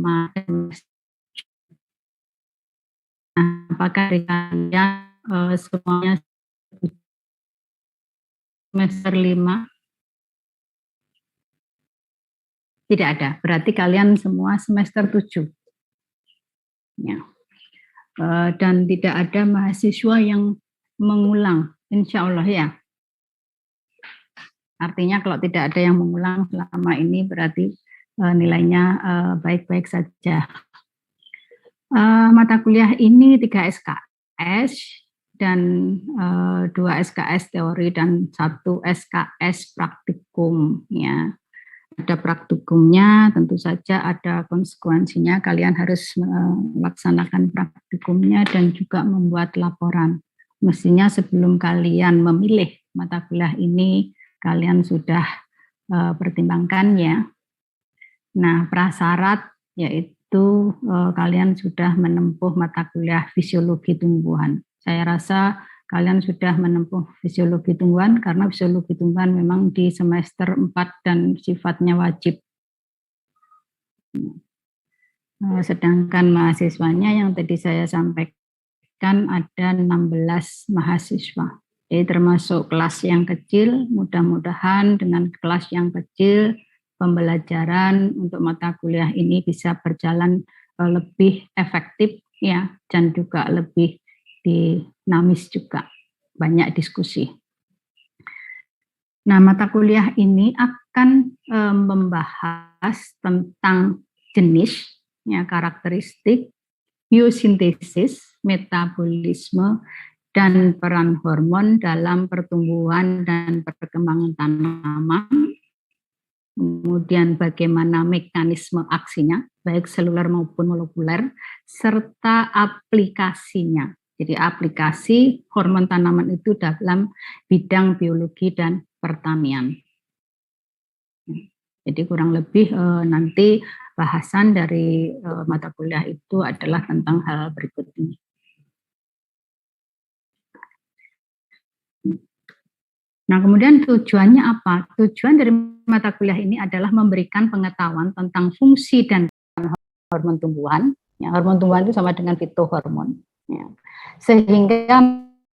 5 apakah dari kalian semuanya semester 5? Tidak ada, berarti kalian semua semester 7. Ya. Dan tidak ada mahasiswa yang mengulang, insya Allah ya. Artinya kalau tidak ada yang mengulang selama ini berarti nilainya baik-baik saja. Mata kuliah ini 3 SKS dan 2 SKS teori dan 1 SKS praktikum ya. Ada praktikumnya, tentu saja ada konsekuensinya, kalian harus melaksanakan praktikumnya dan juga membuat laporan. Mestinya sebelum kalian memilih mata kuliah ini, kalian sudah pertimbangkan ya. Nah, prasyarat yaitu kalian sudah menempuh mata kuliah fisiologi tumbuhan. Saya rasa kalian sudah menempuh fisiologi tumbuhan karena fisiologi tumbuhan memang di semester 4 dan sifatnya wajib. Sedangkan mahasiswanya yang tadi saya sampaikan ada 16 mahasiswa. Jadi termasuk kelas yang kecil, mudah-mudahan dengan kelas yang kecil pembelajaran untuk mata kuliah ini bisa berjalan lebih efektif ya, dan juga lebih dinamis juga, banyak diskusi. Nah, mata kuliah ini akan membahas tentang jenis, ya, karakteristik, biosintesis, metabolisme, dan peran hormon dalam pertumbuhan dan perkembangan tanaman, kemudian bagaimana mekanisme aksinya, baik seluler maupun molekuler, serta aplikasinya. Jadi aplikasi hormon tanaman itu dalam bidang biologi dan pertanian. Jadi kurang lebih nanti bahasan dari mata kuliah itu adalah tentang hal berikut ini. Nah, kemudian tujuannya apa? Tujuan dari mata kuliah ini adalah memberikan pengetahuan tentang fungsi dan hormon tumbuhan. Ya, hormon tumbuhan itu sama dengan fitohormon. Ya. Sehingga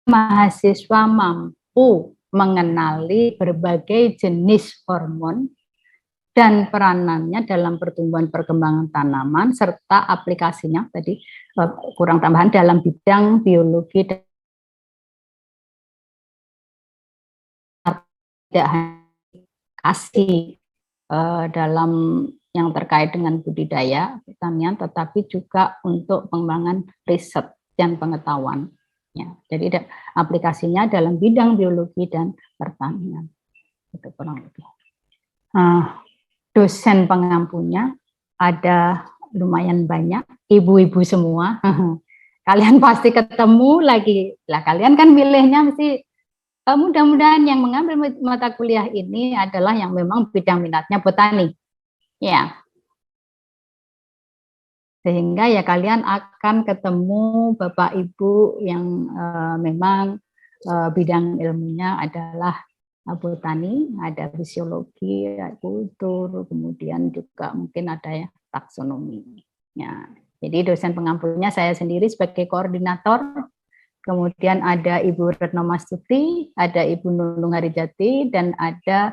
mahasiswa mampu mengenali berbagai jenis hormon dan peranannya dalam pertumbuhan perkembangan tanaman serta aplikasinya tadi kurang tambahan dalam bidang biologi dan tidak kasih dalam yang terkait dengan budidaya pertanian, tetapi juga untuk pengembangan riset dan pengetahuan. Ya, jadi aplikasinya dalam bidang biologi dan pertanian. Itu kurang lebih. Dosen pengampunya ada lumayan banyak, ibu-ibu semua. Kalian pasti ketemu lagi. Lah kalian kan milihnya mesti mudah-mudahan yang mengambil mata kuliah ini adalah yang memang bidang minatnya botani. Ya. Sehingga ya kalian akan ketemu Bapak Ibu yang memang bidang ilmunya adalah botani, ada fisiologi, kultur, kemudian juga mungkin ada ya taksonomi. Ya. Jadi dosen pengampunya saya sendiri sebagai koordinator. Kemudian ada Ibu Retno Mastuti, ada Ibu Nunung Harijati, dan ada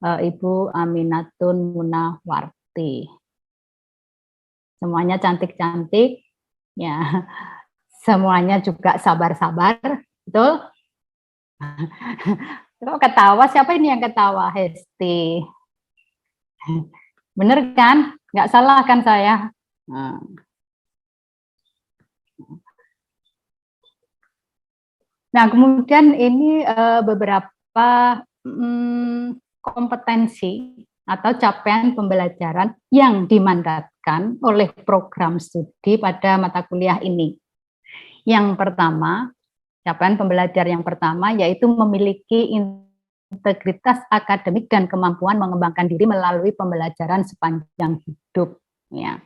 Ibu Aminatun Munawarti. Semuanya cantik-cantik, ya. Semuanya juga sabar-sabar, betul? Kok ketawa? Siapa ini yang ketawa? Hesti. Bener kan? Nggak salah kan saya? Nah, kemudian ini beberapa kompetensi atau capaian pembelajaran yang dimandatkan oleh program studi pada mata kuliah ini. Yang pertama, capaian pembelajar yang pertama yaitu memiliki integritas akademik dan kemampuan mengembangkan diri melalui pembelajaran sepanjang hidup. Ya.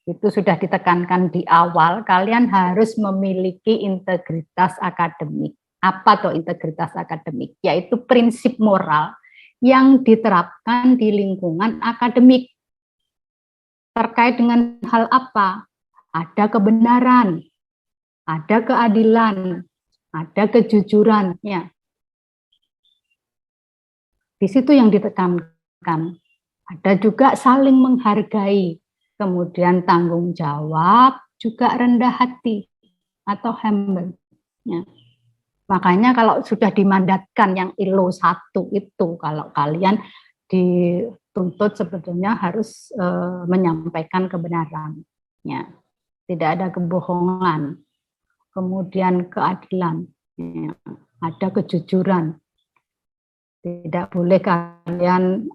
Itu sudah ditekankan di awal, kalian harus memiliki integritas akademik. Apa tuh integritas akademik? Yaitu prinsip moral yang diterapkan di lingkungan akademik. terkait dengan hal apa? Ada kebenaran, ada keadilan, ada kejujuran. Ya, di situ yang ditekankan. Ada juga saling menghargai, kemudian tanggung jawab, juga rendah hati atau humble. Ya. Makanya kalau sudah dimandatkan yang ILO 1 itu, kalau kalian dituntut sebetulnya harus menyampaikan kebenaran. Ya. Tidak ada kebohongan. Kemudian keadilan. Ya. Ada kejujuran. Tidak boleh kalian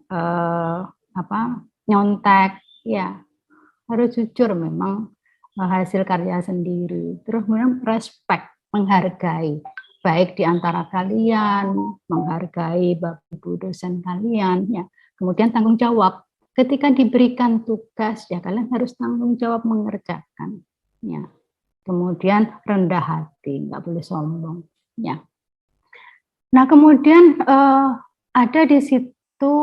nyontek, ya harus jujur memang hasil karya sendiri. Terus kemudian respect, menghargai, baik di antara kalian, menghargai bapak ibu dosen kalian, ya. Kemudian tanggung jawab, ketika diberikan tugas ya kalian harus tanggung jawab mengerjakan, ya. Kemudian rendah hati, nggak boleh sombong, ya. Nah, kemudian ada di situ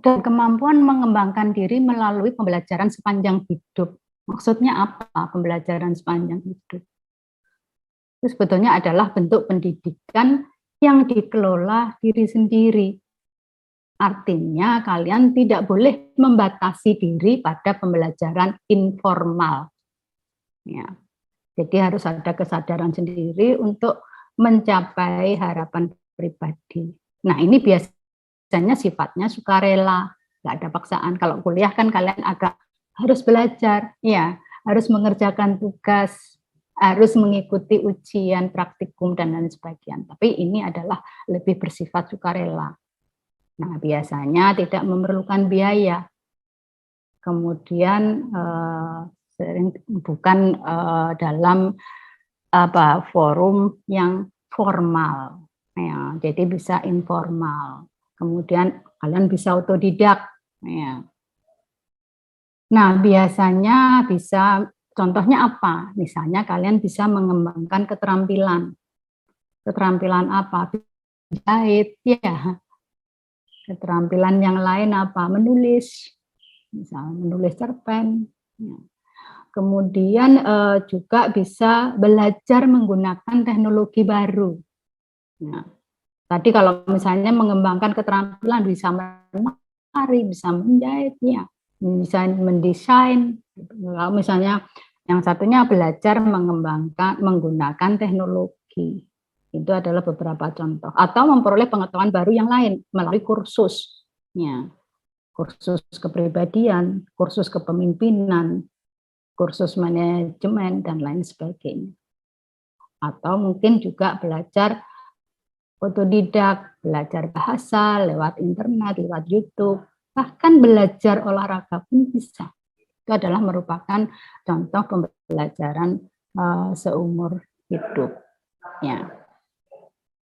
dan kemampuan mengembangkan diri melalui pembelajaran sepanjang hidup. Maksudnya apa pembelajaran sepanjang hidup? Itu sebetulnya adalah bentuk pendidikan yang dikelola diri sendiri. Artinya kalian tidak boleh membatasi diri pada pembelajaran informal. Ya. Jadi harus ada kesadaran sendiri untuk mencapai harapan pribadi. Nah, ini biasanya sifatnya sukarela, nggak ada paksaan. Kalau kuliah kan kalian agak harus belajar, ya, harus mengerjakan tugas, harus mengikuti ujian, praktikum dan lain sebagainya. Tapi ini adalah lebih bersifat sukarela. Nah, biasanya tidak memerlukan biaya. Kemudian bukan dalam forum yang formal, ya, jadi bisa informal. Kemudian kalian bisa otodidak, ya. Nah, biasanya bisa, contohnya apa? Misalnya kalian bisa mengembangkan keterampilan. Keterampilan apa? Jahit, ya. Keterampilan yang lain apa? Menulis, misalnya menulis cerpen. Ya. Kemudian juga bisa belajar menggunakan teknologi baru. Nah, tadi kalau misalnya mengembangkan keterampilan bisa menari, bisa menjahit, ya, bisa mendesain. Kalau misalnya yang satunya belajar mengembangkan menggunakan teknologi. Itu adalah beberapa contoh. Atau memperoleh pengetahuan baru yang lain melalui kursus. Ya. Kursus kepribadian, kursus kepemimpinan, kursus manajemen, dan lain sebagainya. Atau mungkin juga belajar otodidak, belajar bahasa lewat internet, lewat YouTube, bahkan belajar olahraga pun bisa. Itu adalah merupakan contoh pembelajaran seumur hidup. Ya.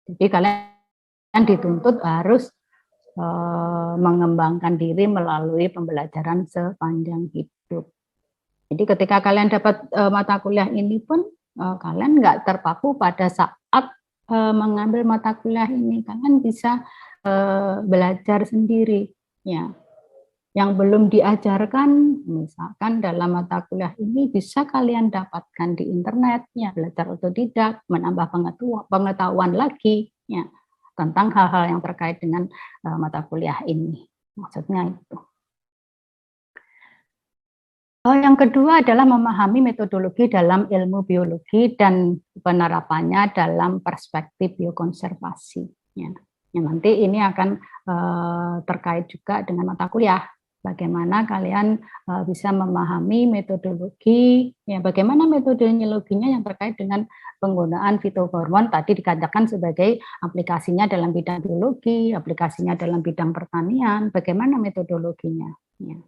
Jadi kalian dituntut harus mengembangkan diri melalui pembelajaran sepanjang hidup. Jadi ketika kalian dapat mata kuliah ini pun kalian nggak terpaku pada saat mengambil mata kuliah ini, kalian bisa belajar sendiri. Ya, yang belum diajarkan, misalkan dalam mata kuliah ini bisa kalian dapatkan di internet, ya, belajar otodidak, menambah pengetahuan lagi, ya, tentang hal-hal yang terkait dengan mata kuliah ini. Maksudnya itu. Yang kedua adalah memahami metodologi dalam ilmu biologi dan penerapannya dalam perspektif biokonservasi. Ya. Yang nanti ini akan terkait juga dengan mata kuliah. Bagaimana kalian bisa memahami metodologi, ya, bagaimana metodologinya yang terkait dengan penggunaan fitohormon tadi dikatakan sebagai aplikasinya dalam bidang biologi, aplikasinya dalam bidang pertanian, bagaimana metodologinya. Ya.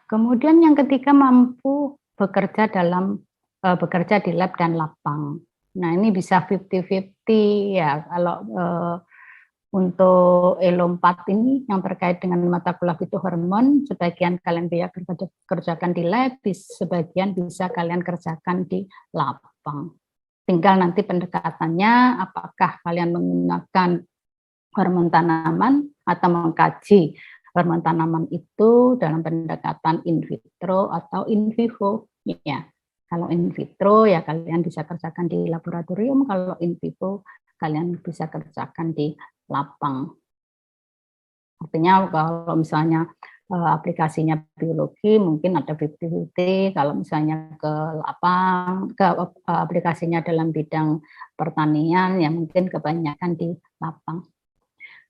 Kemudian yang ketiga mampu bekerja bekerja di lab dan lapang. Nah, ini bisa 50-50 ya. Kalau untuk ELO 4 ini yang terkait dengan mata kuliah fitohormon, sebagian kalian bisa kerjakan di lab, sebagian bisa kalian kerjakan di lapang. Tinggal nanti pendekatannya apakah kalian menggunakan hormon tanaman atau mengkaji hormon tanaman itu dalam pendekatan in vitro atau in vivo, ya. Kalau in vitro ya kalian bisa kerjakan di laboratorium, kalau in vivo kalian bisa kerjakan di lapang. Artinya kalau misalnya aplikasinya biologi mungkin ada 50-50, kalau misalnya ke lapang, aplikasinya dalam bidang pertanian ya mungkin kebanyakan di lapang.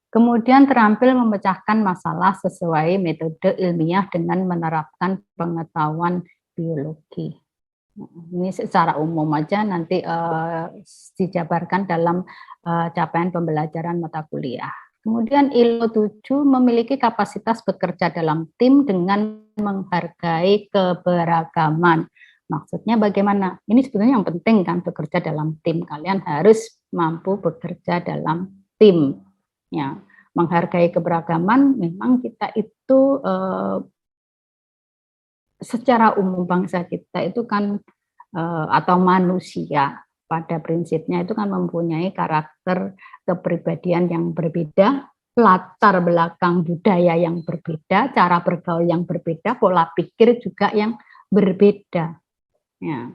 Kemudian terampil memecahkan masalah sesuai metode ilmiah dengan menerapkan pengetahuan biologi. Ini secara umum aja nanti dijabarkan dalam capaian pembelajaran mata kuliah. Kemudian ILO 7 memiliki kapasitas bekerja dalam tim dengan menghargai keberagaman. Maksudnya bagaimana? Ini sebetulnya yang penting kan, bekerja dalam tim. Kalian harus mampu bekerja dalam tim. Ya, menghargai keberagaman memang kita itu secara umum bangsa kita itu kan atau manusia pada prinsipnya itu kan mempunyai karakter kepribadian yang berbeda, latar belakang budaya yang berbeda, cara bergaul yang berbeda, pola pikir juga yang berbeda. Ya.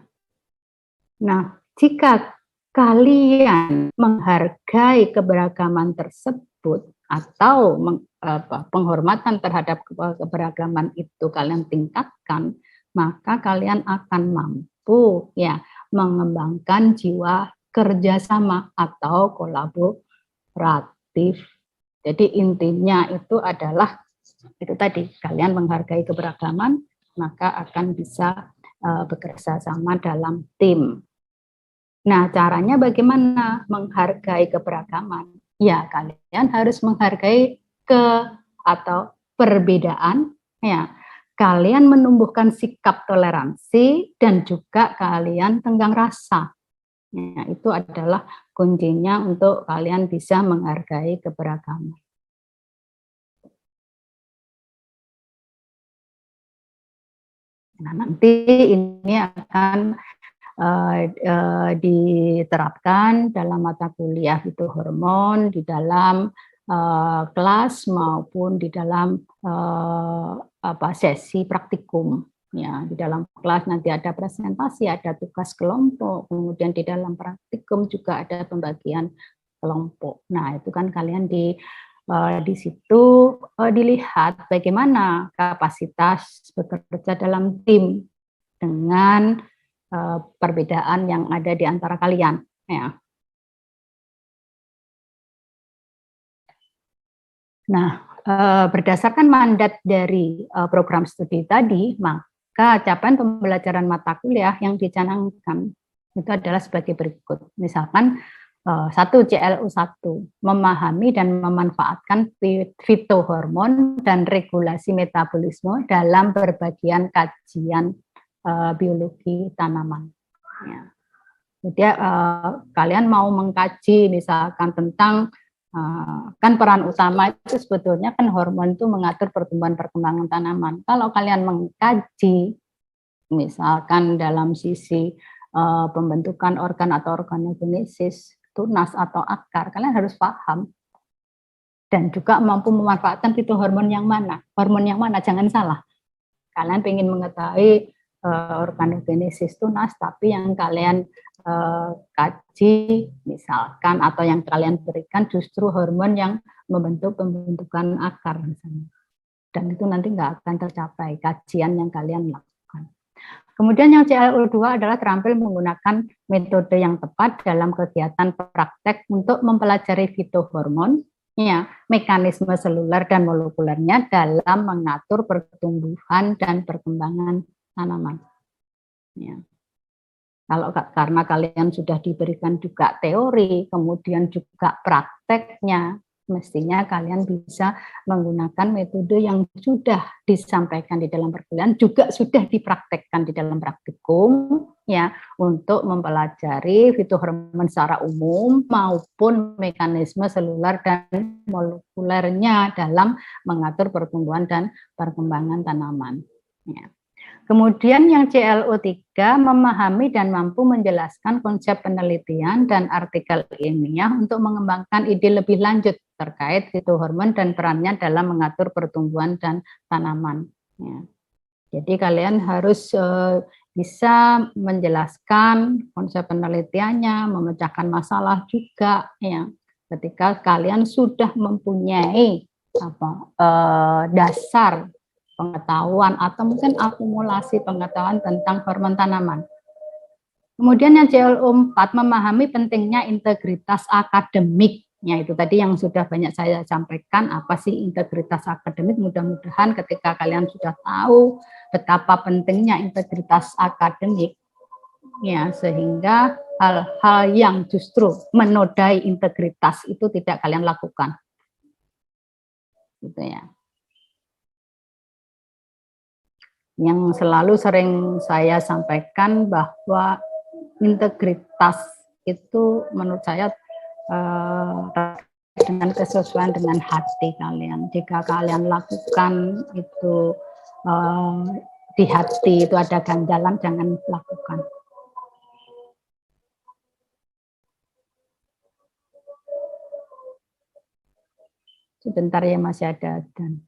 Nah, jika kalian menghargai keberagaman tersebut atau penghormatan terhadap keberagaman itu kalian tingkatkan, maka kalian akan mampu ya mengembangkan jiwa kerjasama atau kolaboratif. Jadi intinya itu adalah itu tadi, kalian menghargai keberagaman maka akan bisa bekerja sama dalam tim. Nah, caranya bagaimana menghargai keberagaman? Ya, kalian harus menghargai atau perbedaan, ya. Kalian menumbuhkan sikap toleransi dan juga kalian tenggang rasa. Ya, itu adalah kuncinya untuk kalian bisa menghargai keberagaman. Nah, nanti ini akan diterapkan dalam mata kuliah fitohormon di dalam kelas maupun di dalam sesi praktikum. Ya, di dalam kelas nanti ada presentasi, ada tugas kelompok, kemudian di dalam praktikum juga ada pembagian kelompok. Nah, itu kan kalian di situ dilihat bagaimana kapasitas bekerja dalam tim dengan perbedaan yang ada di antara kalian. Ya. Nah, berdasarkan mandat dari program studi tadi, maka capaian pembelajaran mata kuliah yang dicanangkan itu adalah sebagai berikut. Misalkan 1 CLU 1 memahami dan memanfaatkan fitohormon dan regulasi metabolisme dalam berbagian kajian biologi tanaman. Ya. Jadi kalian mau mengkaji misalkan tentang kan peran utama itu sebetulnya kan hormon itu mengatur pertumbuhan perkembangan tanaman. Kalau kalian mengkaji misalkan dalam sisi pembentukan organ atau organogenesis, tunas atau akar, kalian harus paham dan juga mampu memanfaatkan fitohormon yang mana, hormon yang mana, jangan salah. Kalian ingin mengetahui organogenesis tunas, tapi yang kalian kaji misalkan atau yang kalian berikan justru hormon yang membentuk pembentukan akar misalnya. Dan itu nanti nggak akan tercapai kajian yang kalian lakukan. Kemudian yang CLU2 adalah terampil menggunakan metode yang tepat dalam kegiatan praktek untuk mempelajari fitohormon, ya, mekanisme seluler dan molekulernya dalam mengatur pertumbuhan dan perkembangan tanaman. Ya. Kalau karena kalian sudah diberikan juga teori, kemudian juga prakteknya, mestinya kalian bisa menggunakan metode yang sudah disampaikan di dalam perkuliahan, juga sudah dipraktekkan di dalam praktikum, ya, untuk mempelajari fitohormon secara umum maupun mekanisme seluler dan molekulernya dalam mengatur pertumbuhan dan perkembangan tanaman. Ya. Kemudian yang CLO3 memahami dan mampu menjelaskan konsep penelitian dan artikel ilmiah untuk mengembangkan ide lebih lanjut terkait fitohormon dan perannya dalam mengatur pertumbuhan dan tanaman. Ya. Jadi kalian harus bisa menjelaskan konsep penelitiannya, memecahkan masalah juga. Ya. Ketika kalian sudah mempunyai dasar pengetahuan atau mungkin akumulasi pengetahuan tentang hormon tanaman. Kemudian yang CLO4 memahami pentingnya integritas akademik. Ya, itu tadi yang sudah banyak saya sampaikan, apa sih integritas akademik. Mudah-mudahan ketika kalian sudah tahu betapa pentingnya integritas akademik, ya, sehingga hal-hal yang justru menodai integritas itu tidak kalian lakukan. Gitu ya. Yang selalu sering saya sampaikan bahwa integritas itu menurut saya dengan kesesuaian dengan hati kalian. Jika kalian lakukan itu di hati itu ada ganjalan, jangan lakukan. Sebentar ya, masih ada dan.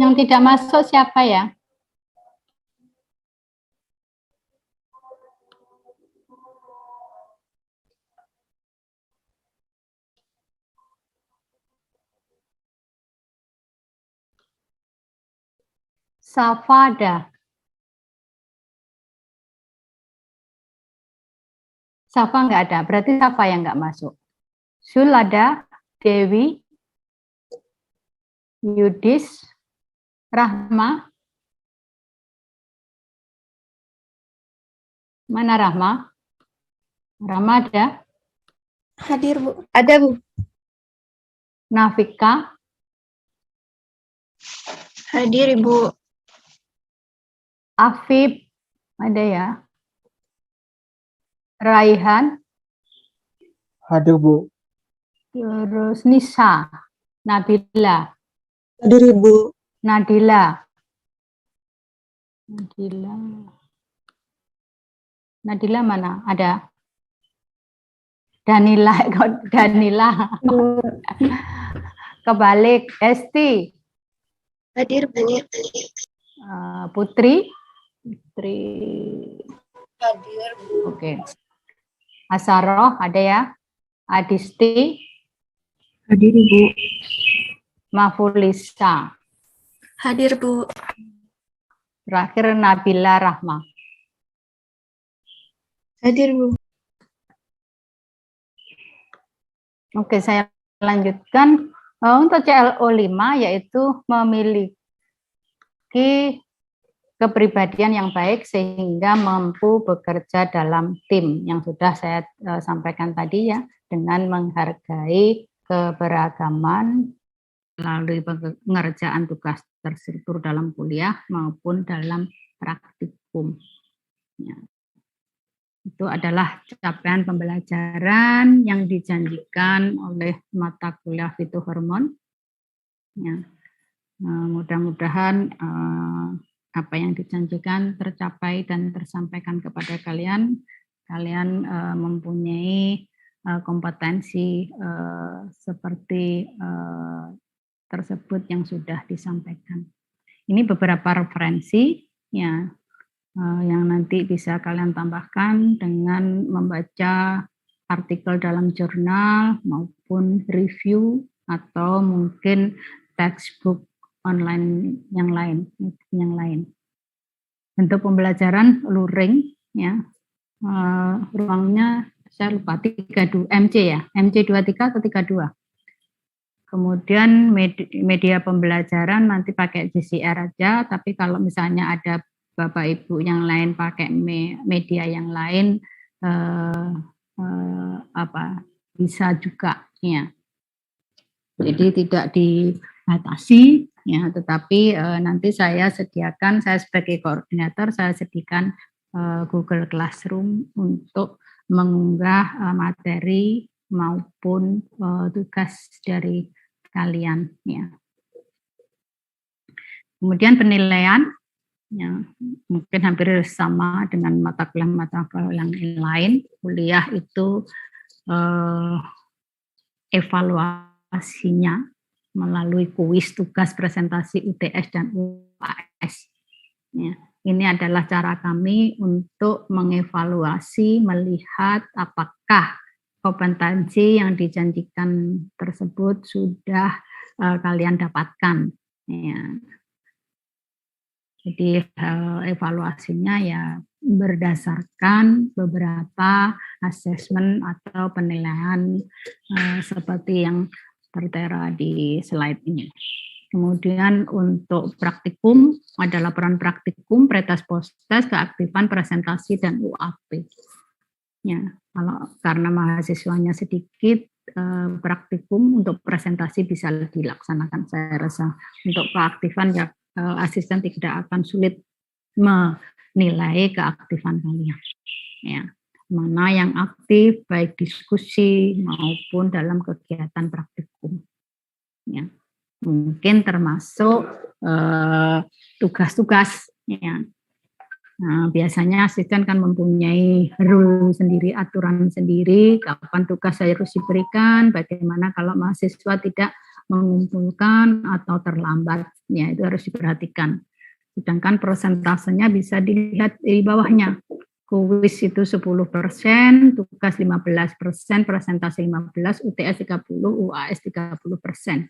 Yang tidak masuk siapa ya? Safada. Safa nggak ada, berarti Safa yang nggak masuk. Sul ada, Dewi, Yudis, Rahma. Mana Rahma? Rahma ada? Hadir, Bu. Ada, Bu. Nafika? Hadir, Ibu. Afif? Ada ya? Raihan? Hadir, Bu. Terus Nisa? Nabila? Hadir, Ibu. Nadila? Nadila? Nadila mana? Ada? Danila? Danila? Kebalik. Esti? Hadir, Bu. Putri? Putri? Hadir, Bu. Oke. Asaroh ada ya? Adisti? Hadir, Ibu. Mafulisa? Hadir, Bu. Terakhir Nabila Rahma. Hadir, Bu. Oke, saya lanjutkan. Untuk CLO 5 yaitu memiliki kepribadian yang baik sehingga mampu bekerja dalam tim yang sudah saya sampaikan tadi ya, dengan menghargai keberagaman melalui pengerjaan tugas terstruktur dalam kuliah maupun dalam praktikum. Ya. Itu adalah capaian pembelajaran yang dijanjikan oleh mata kuliah fitohormon. Ya. Mudah-mudahan apa yang dijanjikan tercapai dan tersampaikan kepada kalian. Kalian mempunyai kompetensi seperti tersebut yang sudah disampaikan. Ini beberapa referensi ya yang nanti bisa kalian tambahkan dengan membaca artikel dalam jurnal maupun review atau mungkin textbook online yang lain. Bentuk pembelajaran luring ya, ruangnya saya lupa 32 MC ya, MC 23 atau 32. Kemudian media pembelajaran nanti pakai JCR aja, tapi kalau misalnya ada Bapak Ibu yang lain pakai media yang lain bisa juga ya. Jadi tidak dibatasi ya, tetapi nanti saya sebagai koordinator saya sediakan Google Classroom untuk mengunggah materi maupun tugas dari kalian ya. Kemudian penilaian ya, mungkin hampir sama dengan mata kuliah yang lain. Kuliah itu evaluasinya melalui kuis, tugas, presentasi, UTS dan UAS. Ya, ini adalah cara kami untuk mengevaluasi, melihat apakah kompetensi yang dijanjikan tersebut sudah kalian dapatkan. Ya. Jadi evaluasinya ya berdasarkan beberapa asesmen atau penilaian seperti yang tertera di slide ini. Kemudian untuk praktikum ada laporan praktikum, pretes postes, keaktifan presentasi dan UAP. Ya, karena mahasiswanya sedikit, praktikum untuk presentasi bisa dilaksanakan saya rasa. Untuk keaktifan ya asisten tidak akan sulit menilai keaktifan kalian. Ya. mana yang aktif baik diskusi maupun dalam kegiatan praktikum. Ya. Mungkin termasuk tugas-tugas. Ya. Nah, biasanya asisten kan mempunyai rule sendiri, aturan sendiri, kapan tugas harus diberikan, bagaimana kalau mahasiswa tidak mengumpulkan atau terlambat, ya itu harus diperhatikan. Sedangkan persentasenya bisa dilihat di bawahnya. Kuis itu 10%, tugas 15%, presentasi 15%, UTS 30%, UAS 30%.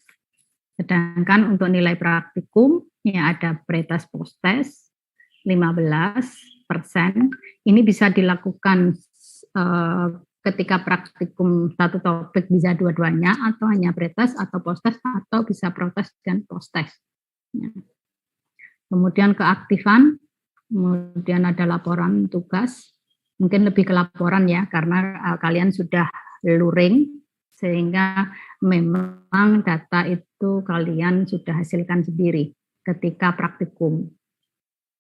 Sedangkan untuk nilai praktikum, ya ada pretes postes, 15%. Ini bisa dilakukan ketika praktikum satu topik bisa dua-duanya atau hanya pretes atau postes atau bisa protes dan postes. Ya. Kemudian keaktifan, kemudian ada laporan tugas, mungkin lebih ke laporan ya karena kalian sudah luring sehingga memang data itu kalian sudah hasilkan sendiri ketika praktikum.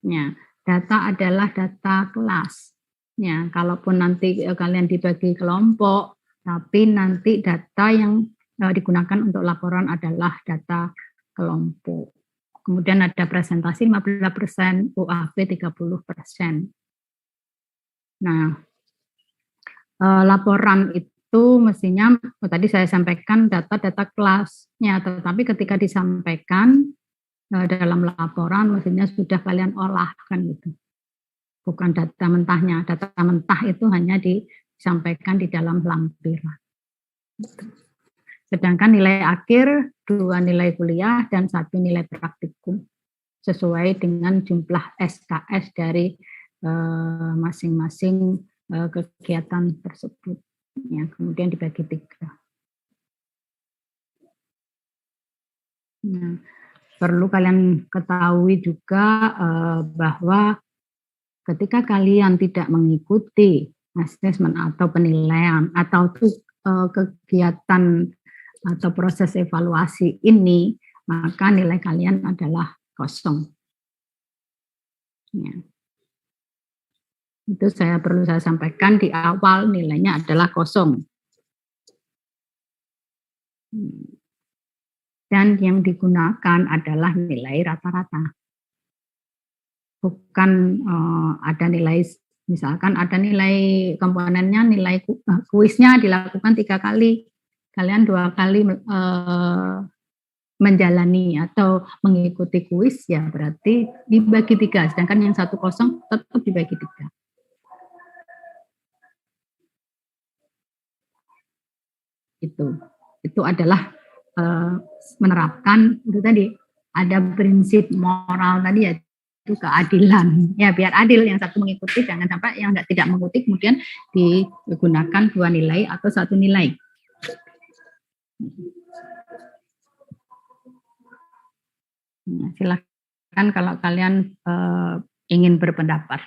Ya, data adalah data kelas. Ya, kalaupun nanti kalian dibagi kelompok, tapi nanti data yang digunakan untuk laporan adalah data kelompok. Kemudian ada presentasi 15%, UAP 30%. Nah, laporan itu mestinya tadi saya sampaikan data-data kelasnya, tetapi ketika disampaikan dalam laporan mestinya sudah kalian olah kan gitu. Bukan data mentahnya. Data mentah itu hanya disampaikan di dalam lampiran. Sedangkan nilai akhir 2 nilai kuliah dan 1 nilai praktikum sesuai dengan jumlah SKS dari masing-masing kegiatan tersebut. Ya, kemudian dibagi 3. Nah, perlu kalian ketahui juga bahwa ketika kalian tidak mengikuti asesmen atau penilaian atau kegiatan atau proses evaluasi ini, maka nilai kalian adalah kosong. Ya. Itu perlu saya sampaikan di awal nilainya adalah kosong. Dan yang digunakan adalah nilai rata-rata. Bukan ada nilai, misalkan ada nilai komponennya, nilai kuisnya dilakukan 3 kali, kalian 2 kali menjalani atau mengikuti kuis, ya berarti dibagi 3, sedangkan yang 1 kosong tetap dibagi 3. Itu adalah menerapkan itu tadi ada prinsip moral tadi ya, itu keadilan ya, biar adil, yang satu mengikuti, jangan sampai yang tidak mengikuti kemudian digunakan 2 nilai atau 1 nilai. Nah, silakan kalau kalian ingin berpendapat.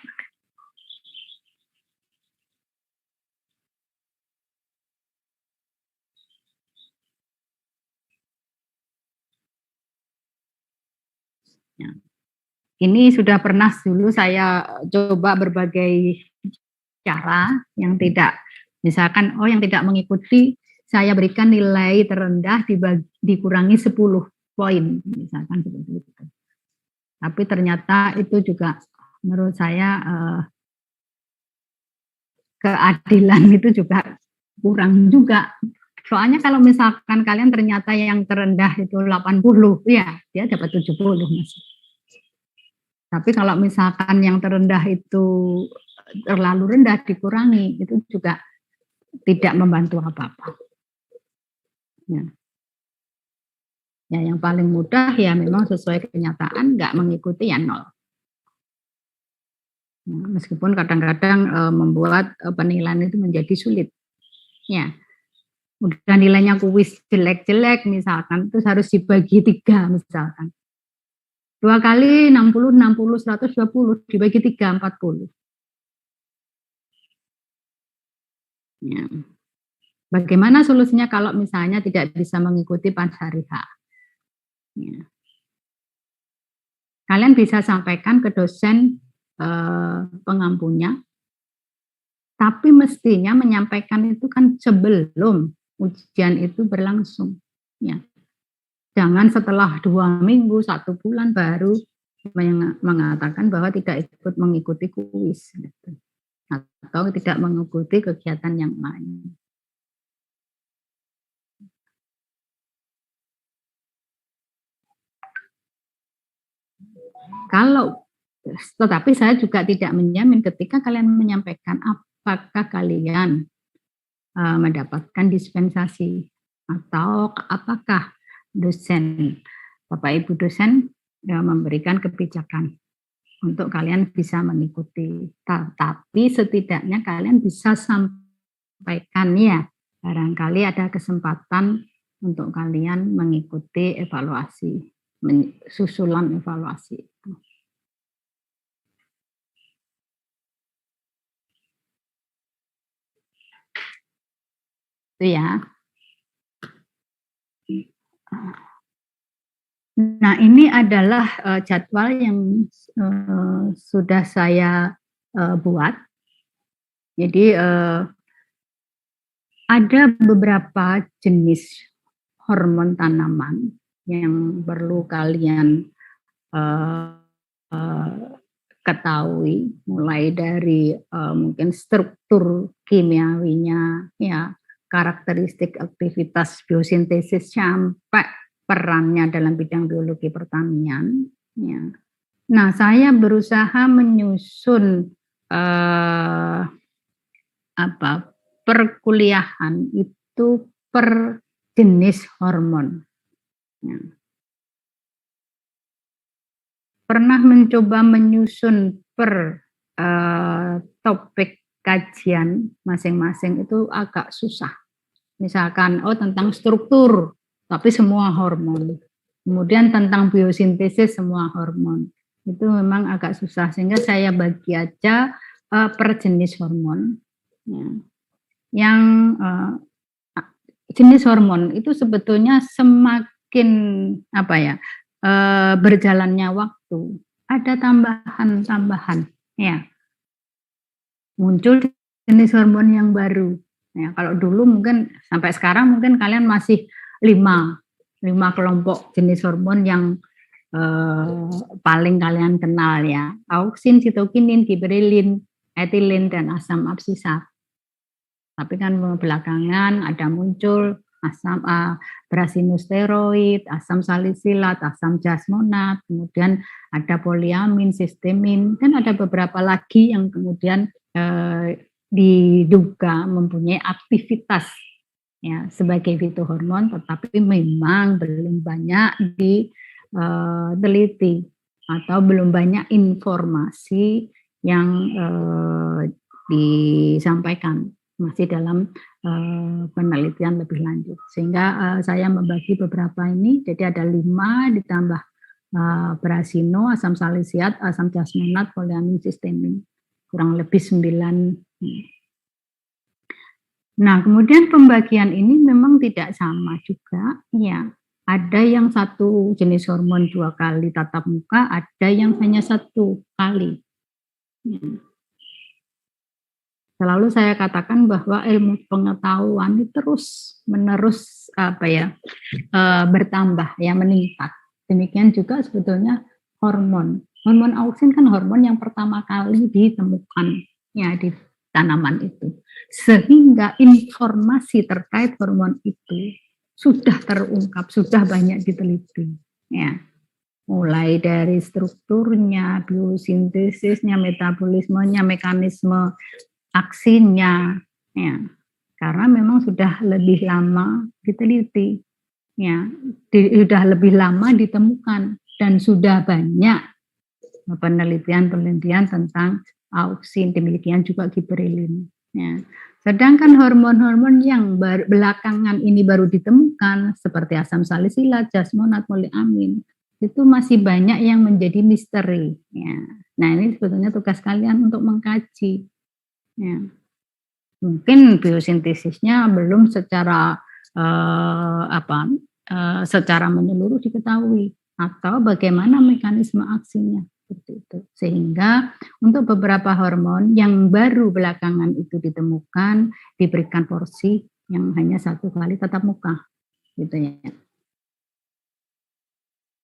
Ya. Ini sudah pernah dulu saya coba berbagai cara yang tidak, misalkan yang tidak mengikuti saya berikan nilai terendah dikurangi 10 poin, misalkan seperti itu. Tapi ternyata itu juga menurut saya keadilan itu juga kurang juga. Soalnya kalau misalkan kalian ternyata yang terendah itu 80, ya dia dapat 70 masih. Tapi kalau misalkan yang terendah itu terlalu rendah dikurangi, itu juga tidak membantu apa-apa. Ya, yang paling mudah ya memang sesuai kenyataan, nggak mengikuti ya 0. Meskipun kadang-kadang membuat penilaian itu menjadi sulit. Ya, udah nilainya kuis jelek-jelek misalkan, terus harus dibagi 3 misalkan. 2 kali 60, 60, 120, dibagi 3, 40. Ya. Bagaimana solusinya kalau misalnya tidak bisa mengikuti Pancariha? Ya. Kalian bisa sampaikan ke dosen pengampunya Tapi mestinya menyampaikan itu kan sebelum ujian itu berlangsung. Ya. Jangan setelah 2 minggu, 1 bulan baru mengatakan bahwa tidak ikut mengikuti kuis. Gitu. Atau tidak mengikuti kegiatan yang lain. Tetapi saya juga tidak menjamin ketika kalian menyampaikan apakah kalian mendapatkan dispensasi atau apakah dosen, Bapak Ibu dosen memberikan kebijakan untuk kalian bisa mengikuti. Tapi setidaknya kalian bisa sampaikan ya, barangkali ada kesempatan untuk kalian mengikuti evaluasi, susulan evaluasi itu. Itu ya. Nah, ini adalah jadwal yang sudah saya buat. Jadi ada beberapa jenis hormon tanaman yang perlu kalian ketahui, mulai dari mungkin struktur kimiawinya, ya, karakteristik aktivitas biosintesis sampai perannya dalam bidang biologi pertanian. Ya. Nah, saya berusaha menyusun perkuliahan itu per jenis hormon. Ya. Pernah mencoba menyusun per topik kajian masing-masing itu agak susah. Misalkan, tentang struktur, tapi semua hormon. Kemudian tentang biosintesis, semua hormon. Itu memang agak susah, sehingga saya bagi aja per jenis hormon. Ya. Yang jenis hormon itu sebetulnya semakin berjalannya waktu, ada tambahan-tambahan, ya. Muncul jenis hormon yang baru. Ya, kalau dulu mungkin sampai sekarang mungkin kalian masih 5 kelompok jenis hormon yang paling kalian kenal ya. Auksin, sitokinin, gibberellin, etilin, dan asam absisat. Tapi kan belakangan ada muncul asam berasinosteroid, asam salisilat, asam jasmonat, kemudian ada poliamin, sistemin, dan ada beberapa lagi yang kemudian diduga mempunyai aktivitas ya sebagai fitohormon, tetapi memang belum banyak diteliti atau belum banyak informasi yang disampaikan, masih dalam penelitian lebih lanjut. Sehingga saya membagi beberapa ini, jadi ada 5 ditambah berasino, asam salisiat, asam jasmonat, poliamin, sistemin, kurang lebih 9. Nah, kemudian pembagian ini memang tidak sama juga, ya. Ada yang 1 jenis hormon 2 kali tatap muka, ada yang hanya 1 kali. Ya. Selalu saya katakan bahwa ilmu pengetahuan ini terus menerus bertambah, ya, meningkat. Demikian juga sebetulnya hormon. Hormon auksin kan hormon yang pertama kali ditemukan ya di tanaman itu. Sehingga informasi terkait hormon itu sudah terungkap, sudah banyak diteliti. Ya. Mulai dari strukturnya, biosintesisnya, metabolismenya, mekanisme aksinya, ya. Karena memang sudah lebih lama diteliti, ya, sudah lebih lama ditemukan, dan sudah banyak penelitian tentang auksin, demikian juga gibberellin. Ya. Sedangkan hormon-hormon yang belakangan ini baru ditemukan, seperti asam salisilat, jasmonat, poliamin, itu masih banyak yang menjadi misteri. Ya. Nah, ini sebetulnya tugas kalian untuk mengkaji. Ya. Mungkin biosintesisnya belum secara secara menyeluruh diketahui, atau bagaimana mekanisme aksinya. seperti itu. Sehingga untuk beberapa hormon yang baru belakangan itu ditemukan diberikan porsi yang hanya 1 kali tatap muka, gitu ya.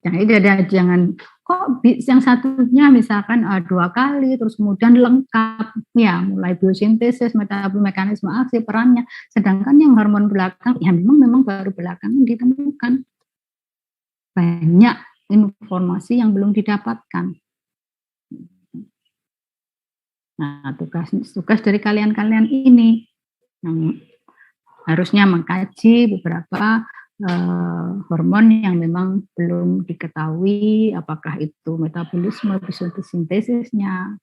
Jangan kok yang satunya misalkan 2 kali terus kemudian lengkap ya, mulai biosintesis, mekanisme aksi, perannya, sedangkan yang hormon belakang ya memang baru belakangan ditemukan. Banyak informasi yang belum didapatkan. Nah, tugas dari kalian ini yang harusnya mengkaji beberapa hormon yang memang belum diketahui apakah itu metabolisme, fotosintesisnya,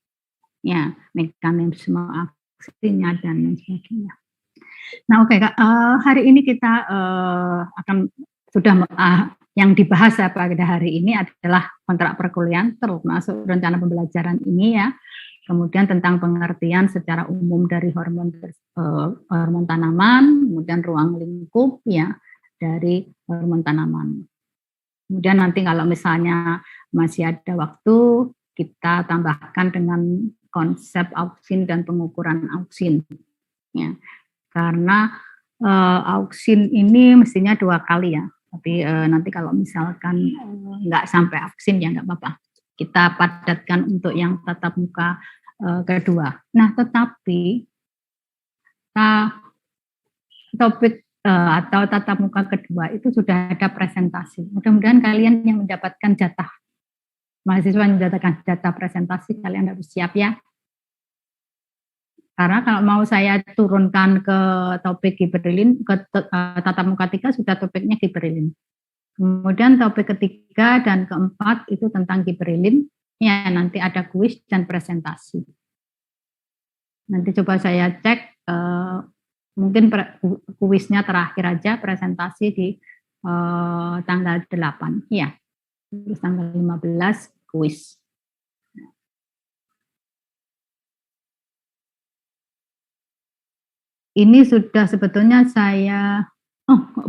ya, mekanisme aksinya dan lain sebagainya. Nah, oke, Kak, hari ini kita akan sudah yang dibahas pada hari ini adalah kontrak perkuliahan termasuk rencana pembelajaran ini ya. Kemudian tentang pengertian secara umum dari hormon tanaman, kemudian ruang lingkup ya dari hormon tanaman. Kemudian nanti kalau misalnya masih ada waktu, kita tambahkan dengan konsep auksin dan pengukuran auksin. Ya, karena auksin ini mestinya 2 kali ya, tapi nanti kalau misalkan nggak sampai auksin ya nggak apa-apa. Kita padatkan untuk yang tatap muka kedua. Nah, tetapi topik atau tatap muka kedua itu sudah ada presentasi. Mudah-mudahan kalian yang mendapatkan jatah, mahasiswa yang mendapatkan jatah presentasi, kalian harus siap ya. Karena kalau mau saya turunkan ke topik gibberellin, ke tatap muka 3 sudah topiknya gibberellin. Kemudian topik ketiga dan keempat itu tentang gibberellin, ya nanti ada kuis dan presentasi. Nanti coba saya cek, mungkin kuisnya terakhir aja, presentasi di tanggal 8, ya. Terus tanggal 15 kuis. Ini sudah sebetulnya saya,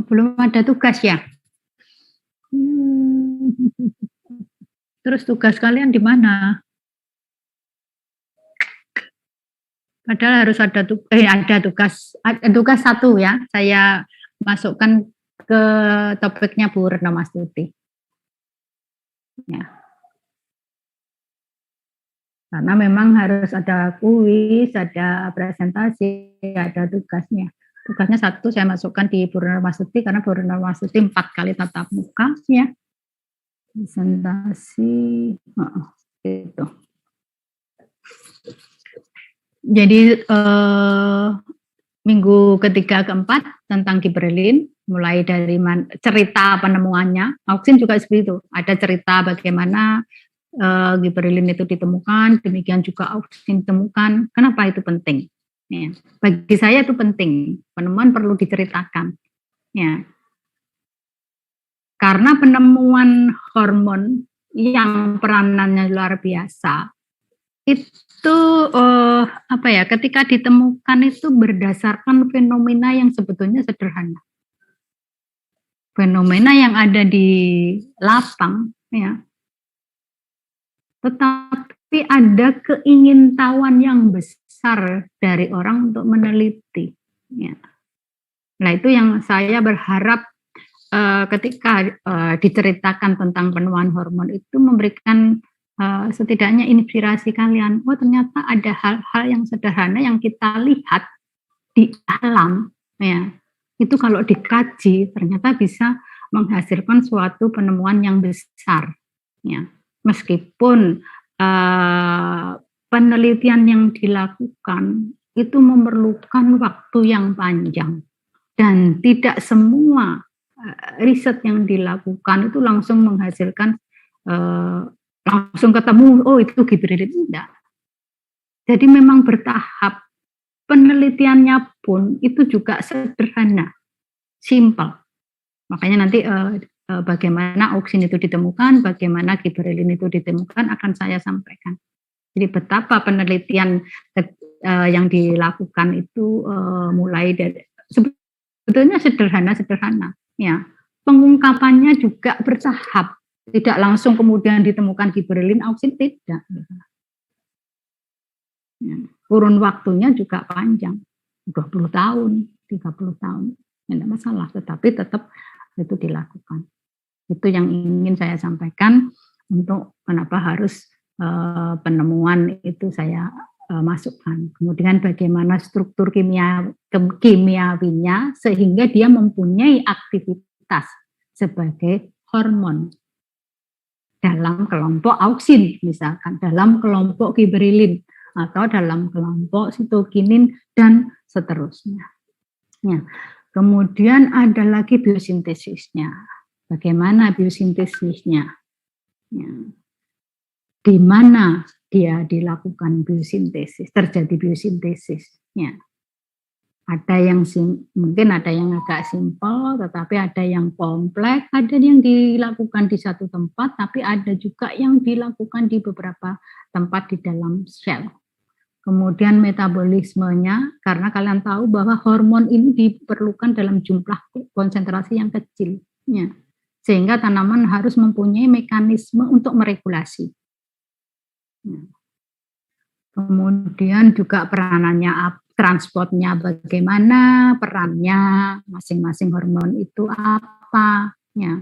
belum ada tugas ya. Terus tugas kalian di mana? Padahal harus ada tugas 1 ya. Saya masukkan ke topiknya Bu Retno Mastuti. Ya. Karena memang harus ada kuis, ada presentasi, ada tugasnya. Tugasnya 1 saya masukkan di Bu Retno Mastuti karena Bu Retno Mastuti 4 kali tatap muka ya. Presentasi, gitu. Jadi minggu ketiga keempat tentang gibberellin, mulai dari cerita penemuannya. Auksin juga seperti itu, ada cerita bagaimana gibberellin itu ditemukan, demikian juga auksin ditemukan. Kenapa itu penting? Ya, bagi saya itu penting, penemuan perlu diceritakan. Ya. Karena penemuan hormon yang peranannya luar biasa, itu ketika ditemukan itu berdasarkan fenomena yang sebetulnya sederhana. Fenomena yang ada di lapang ya. Tetapi ada keingintahuan yang besar dari orang untuk meneliti ya. Nah, itu yang saya berharap ketika diceritakan tentang penemuan hormon itu memberikan setidaknya inspirasi kalian. Oh, ternyata ada hal-hal yang sederhana yang kita lihat di alam ya. Itu kalau dikaji ternyata bisa menghasilkan suatu penemuan yang besar ya. Meskipun penelitian yang dilakukan itu memerlukan waktu yang panjang dan tidak semua riset yang dilakukan itu langsung menghasilkan langsung ketemu, oh itu gibberellin, tidak. Jadi memang bertahap. Penelitiannya pun itu juga sederhana, simple. Makanya nanti bagaimana auksin itu ditemukan, bagaimana gibberellin itu ditemukan akan saya sampaikan. Jadi betapa penelitian yang dilakukan itu mulai dari sebetulnya sederhana, ya. Pengungkapannya juga bertahap. Tidak langsung kemudian ditemukan gibberellin, auksin, tidak. Ya. Kurun waktunya juga panjang, 20 tahun, 30 tahun, tidak masalah, tetapi tetap itu dilakukan. Itu yang ingin saya sampaikan untuk kenapa harus penemuan itu saya masukkan. Kemudian bagaimana struktur kimiawinya sehingga dia mempunyai aktivitas sebagai hormon dalam kelompok auksin, misalkan dalam kelompok gibberellin atau dalam kelompok sitokinin dan seterusnya. Ya. Kemudian ada lagi biosintesisnya. Bagaimana biosintesisnya? Ya. Di mana dia dilakukan biosintesis, terjadi biosintesis? Ya. Ada yang mungkin ada yang agak simpel, tetapi ada yang kompleks, ada yang dilakukan di satu tempat, tapi ada juga yang dilakukan di beberapa tempat di dalam sel. Kemudian metabolismenya, karena kalian tahu bahwa hormon ini diperlukan dalam jumlah konsentrasi yang kecil, ya. Sehingga tanaman harus mempunyai mekanisme untuk meregulasi. Ya. Kemudian juga peranannya, transportnya bagaimana, perannya masing-masing hormon itu apa, ya.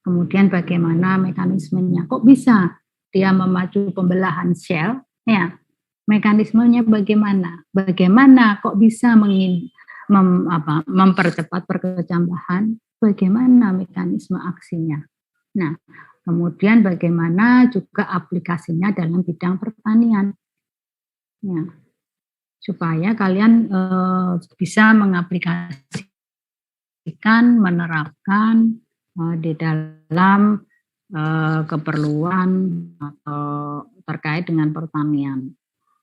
Kemudian bagaimana mekanismenya, kok bisa dia memacu pembelahan sel, ya. Mekanismenya bagaimana, kok bisa mempercepat perkecambahan, bagaimana mekanisme aksinya. Nah, kemudian bagaimana juga aplikasinya dalam bidang pertanian, ya. Supaya kalian bisa mengaplikasikan, menerapkan di dalam keperluan atau terkait dengan pertanian,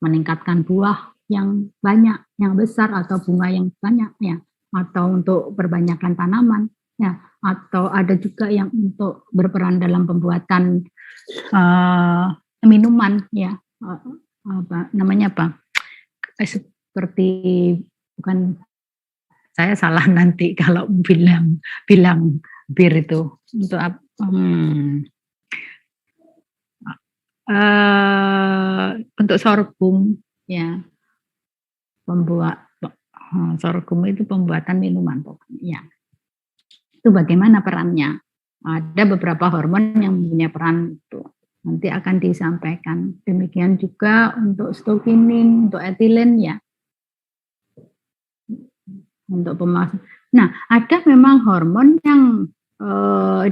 meningkatkan buah yang banyak, yang besar atau bunga yang banyak, ya, atau untuk perbanyakkan tanaman, ya, atau ada juga yang untuk berperan dalam pembuatan minuman, ya, seperti, bukan, saya salah nanti kalau bilang bir itu untuk untuk sorghum, ya, sorghum itu pembuatan minuman pokoknya, ya. Itu bagaimana perannya? Ada beberapa hormon yang punya peran itu. Nanti akan disampaikan. Demikian juga untuk sitokinin, untuk etilen, ya. Untuk pemasangan. Nah, ada memang hormon yang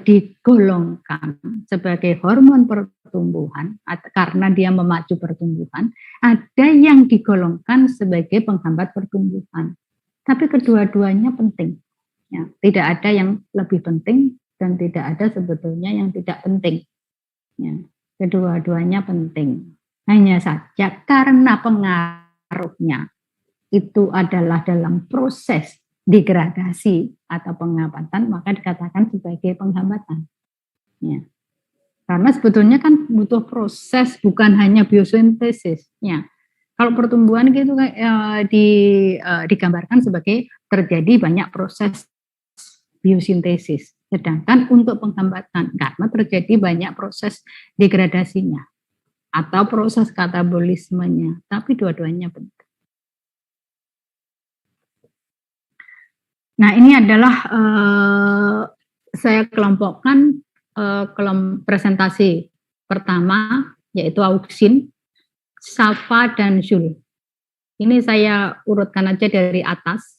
digolongkan sebagai hormon pertumbuhan karena dia memacu pertumbuhan. Ada yang digolongkan sebagai penghambat pertumbuhan. Tapi kedua-duanya penting. Ya, tidak ada yang lebih penting dan tidak ada sebetulnya yang tidak penting. Ya. Kedua-duanya penting. Hanya saja karena pengaruhnya itu adalah dalam proses degradasi atau penghambatan, maka dikatakan sebagai penghambatan. Ya. Karena sebetulnya kan butuh proses, bukan hanya biosintesis. Ya. Kalau pertumbuhan gitu digambarkan sebagai terjadi banyak proses biosintesis. Sedangkan untuk penghambatan, karena terjadi banyak proses degradasinya atau proses katabolismenya, tapi dua-duanya penting. Nah, ini adalah saya kelompokkan presentasi pertama, yaitu auksin, sulfa, dan zul. Ini saya urutkan aja dari atas.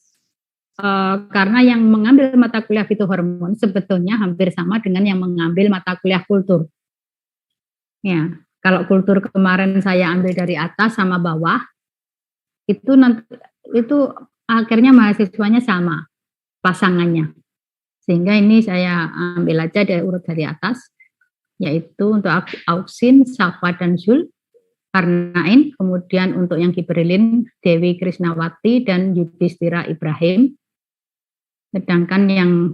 Karena yang mengambil mata kuliah fitohormon sebetulnya hampir sama dengan yang mengambil mata kuliah kultur. Ya, kalau kultur kemarin saya ambil dari atas sama bawah, itu akhirnya mahasiswanya sama pasangannya. Sehingga ini saya ambil aja dari urut dari atas, yaitu untuk auksin, sulfa, dan zul, Karnain, kemudian untuk yang gibberellin Dewi Krisnawati dan Yudhistira Ibrahim. Sedangkan yang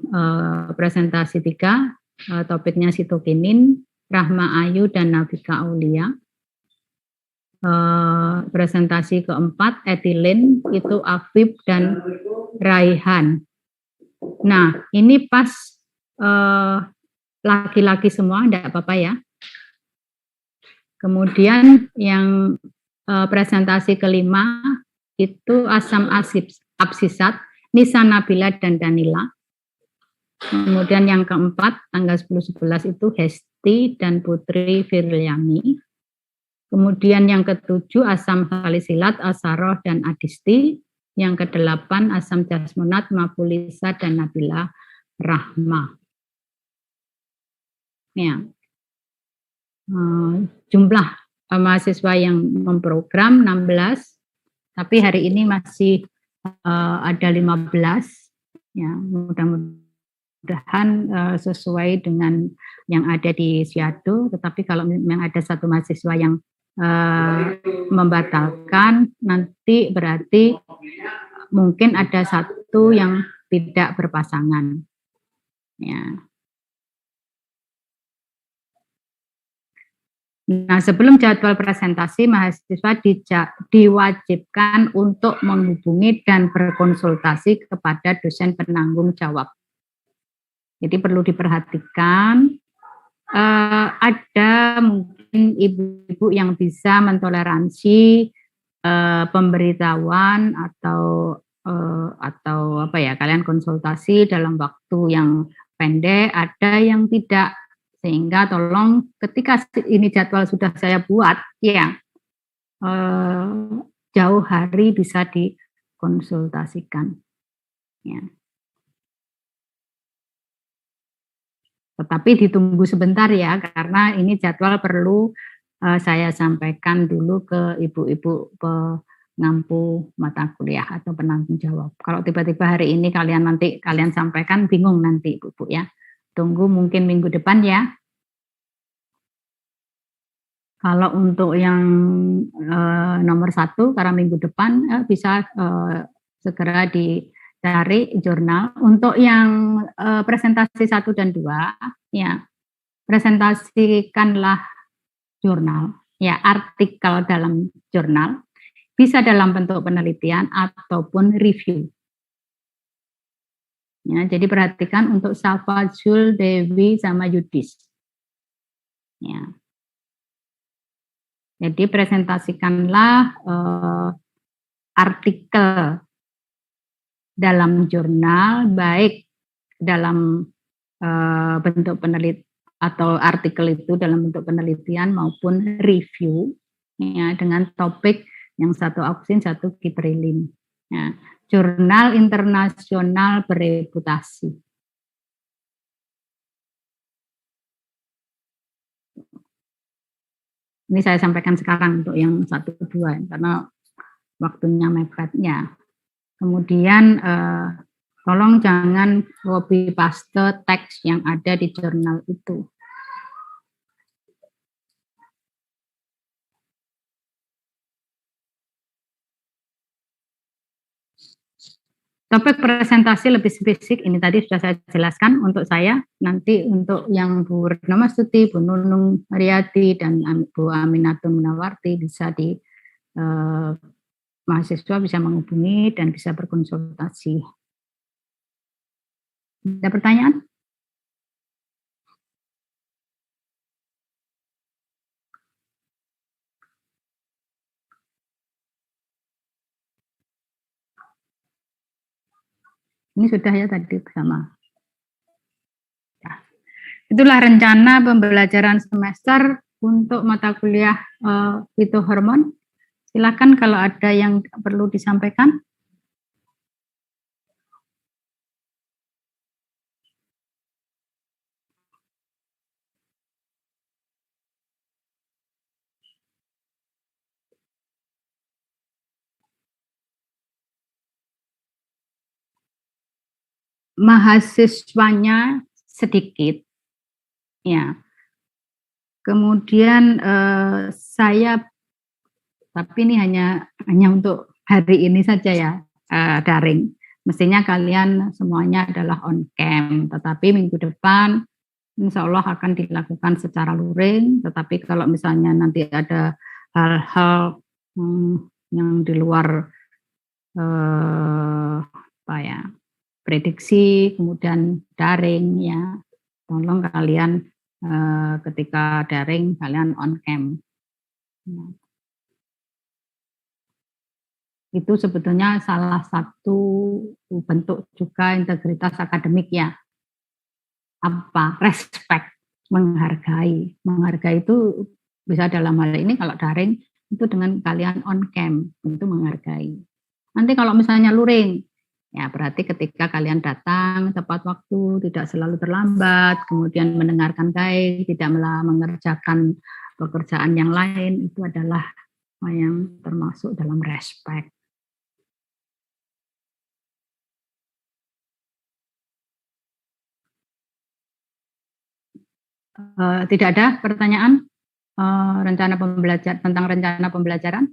presentasi 3, topiknya sitokinin, Rahma Ayu dan Nafika Aulia. Presentasi keempat, etilen, itu Afif dan Raihan. Nah, ini pas laki-laki semua, tidak apa-apa ya. Kemudian yang presentasi kelima itu Asam Absisat, Nisa Nabila dan Danila. Kemudian yang keempat tanggal 10-11 itu Hesti dan Putri Firlyani. Kemudian yang ketujuh Asam Salisilat, Asaroh dan Adisti. Yang kedelapan Asam Jasmonat, Mapulisa dan Nabila Rahma. Ya. Jumlah mahasiswa yang memprogram 16, tapi hari ini masih ada 15. Ya, mudah-mudahan sesuai dengan yang ada di Syado, tetapi kalau memang ada satu mahasiswa yang membatalkan, nanti berarti mungkin ada satu yang tidak berpasangan. Ya. Nah, sebelum jadwal presentasi, mahasiswa diwajibkan untuk menghubungi dan berkonsultasi kepada dosen penanggung jawab. Jadi perlu diperhatikan, ada mungkin ibu-ibu yang bisa mentoleransi pemberitahuan atau apa ya, kalian konsultasi dalam waktu yang pendek, ada yang tidak. Sehingga tolong ketika ini jadwal sudah saya buat, ya jauh hari bisa dikonsultasikan. Ya. Tetapi ditunggu sebentar ya, karena ini jadwal perlu saya sampaikan dulu ke ibu-ibu pengampu mata kuliah atau penanggung jawab. Kalau tiba-tiba hari ini nanti kalian sampaikan, bingung nanti ibu-ibu ya. Tunggu mungkin minggu depan ya. Kalau untuk yang nomor 1, karena minggu depan bisa segera dicari jurnal. Untuk yang presentasi 1 dan 2, ya presentasikanlah jurnal, ya artikel dalam jurnal, bisa dalam bentuk penelitian ataupun review. Ya, jadi perhatikan untuk Safa, Jul, Dewi, sama Yudis. Ya. Jadi presentasikanlah artikel dalam jurnal, baik dalam bentuk penelitian atau artikel itu dalam bentuk penelitian maupun review, ya, dengan topik yang satu auksin, satu kitrilin. Ya. Jurnal internasional bereputasi. Ini saya sampaikan sekarang untuk yang 1-2 karena waktunya mepetnya. Kemudian tolong jangan copy paste teks yang ada di jurnal itu. Topik presentasi lebih spesifik ini tadi sudah saya jelaskan untuk saya. Nanti untuk yang Bu Retno Mastuti, Bu Nunung Haryati, dan Bu Aminatul Munawarti bisa mahasiswa bisa menghubungi dan bisa berkonsultasi. Ada pertanyaan? Ini sudah ya tadi bersama. Ya. Itulah rencana pembelajaran semester untuk mata kuliah fitohormon. Silakan kalau ada yang perlu disampaikan. Mahasiswanya sedikit, ya. Kemudian saya, tapi ini hanya untuk hari ini saja ya, daring. Mestinya kalian semuanya adalah on cam, tetapi minggu depan insya Allah akan dilakukan secara luring. Tetapi kalau misalnya nanti ada hal-hal yang di luar apa ya, prediksi, kemudian daring, ya tolong kalian ketika daring kalian on cam. Nah, itu sebetulnya salah satu bentuk juga integritas akademik ya. Apa? Respect, menghargai. Menghargai itu bisa dalam hal ini kalau daring itu dengan kalian on cam, itu menghargai. Nanti kalau misalnya luring, ya berarti ketika kalian datang tepat waktu, tidak selalu terlambat, kemudian mendengarkan baik, tidak malah mengerjakan pekerjaan yang lain, itu adalah yang termasuk dalam respect. Tidak ada pertanyaan rencana pembelajaran tentang rencana pembelajaran?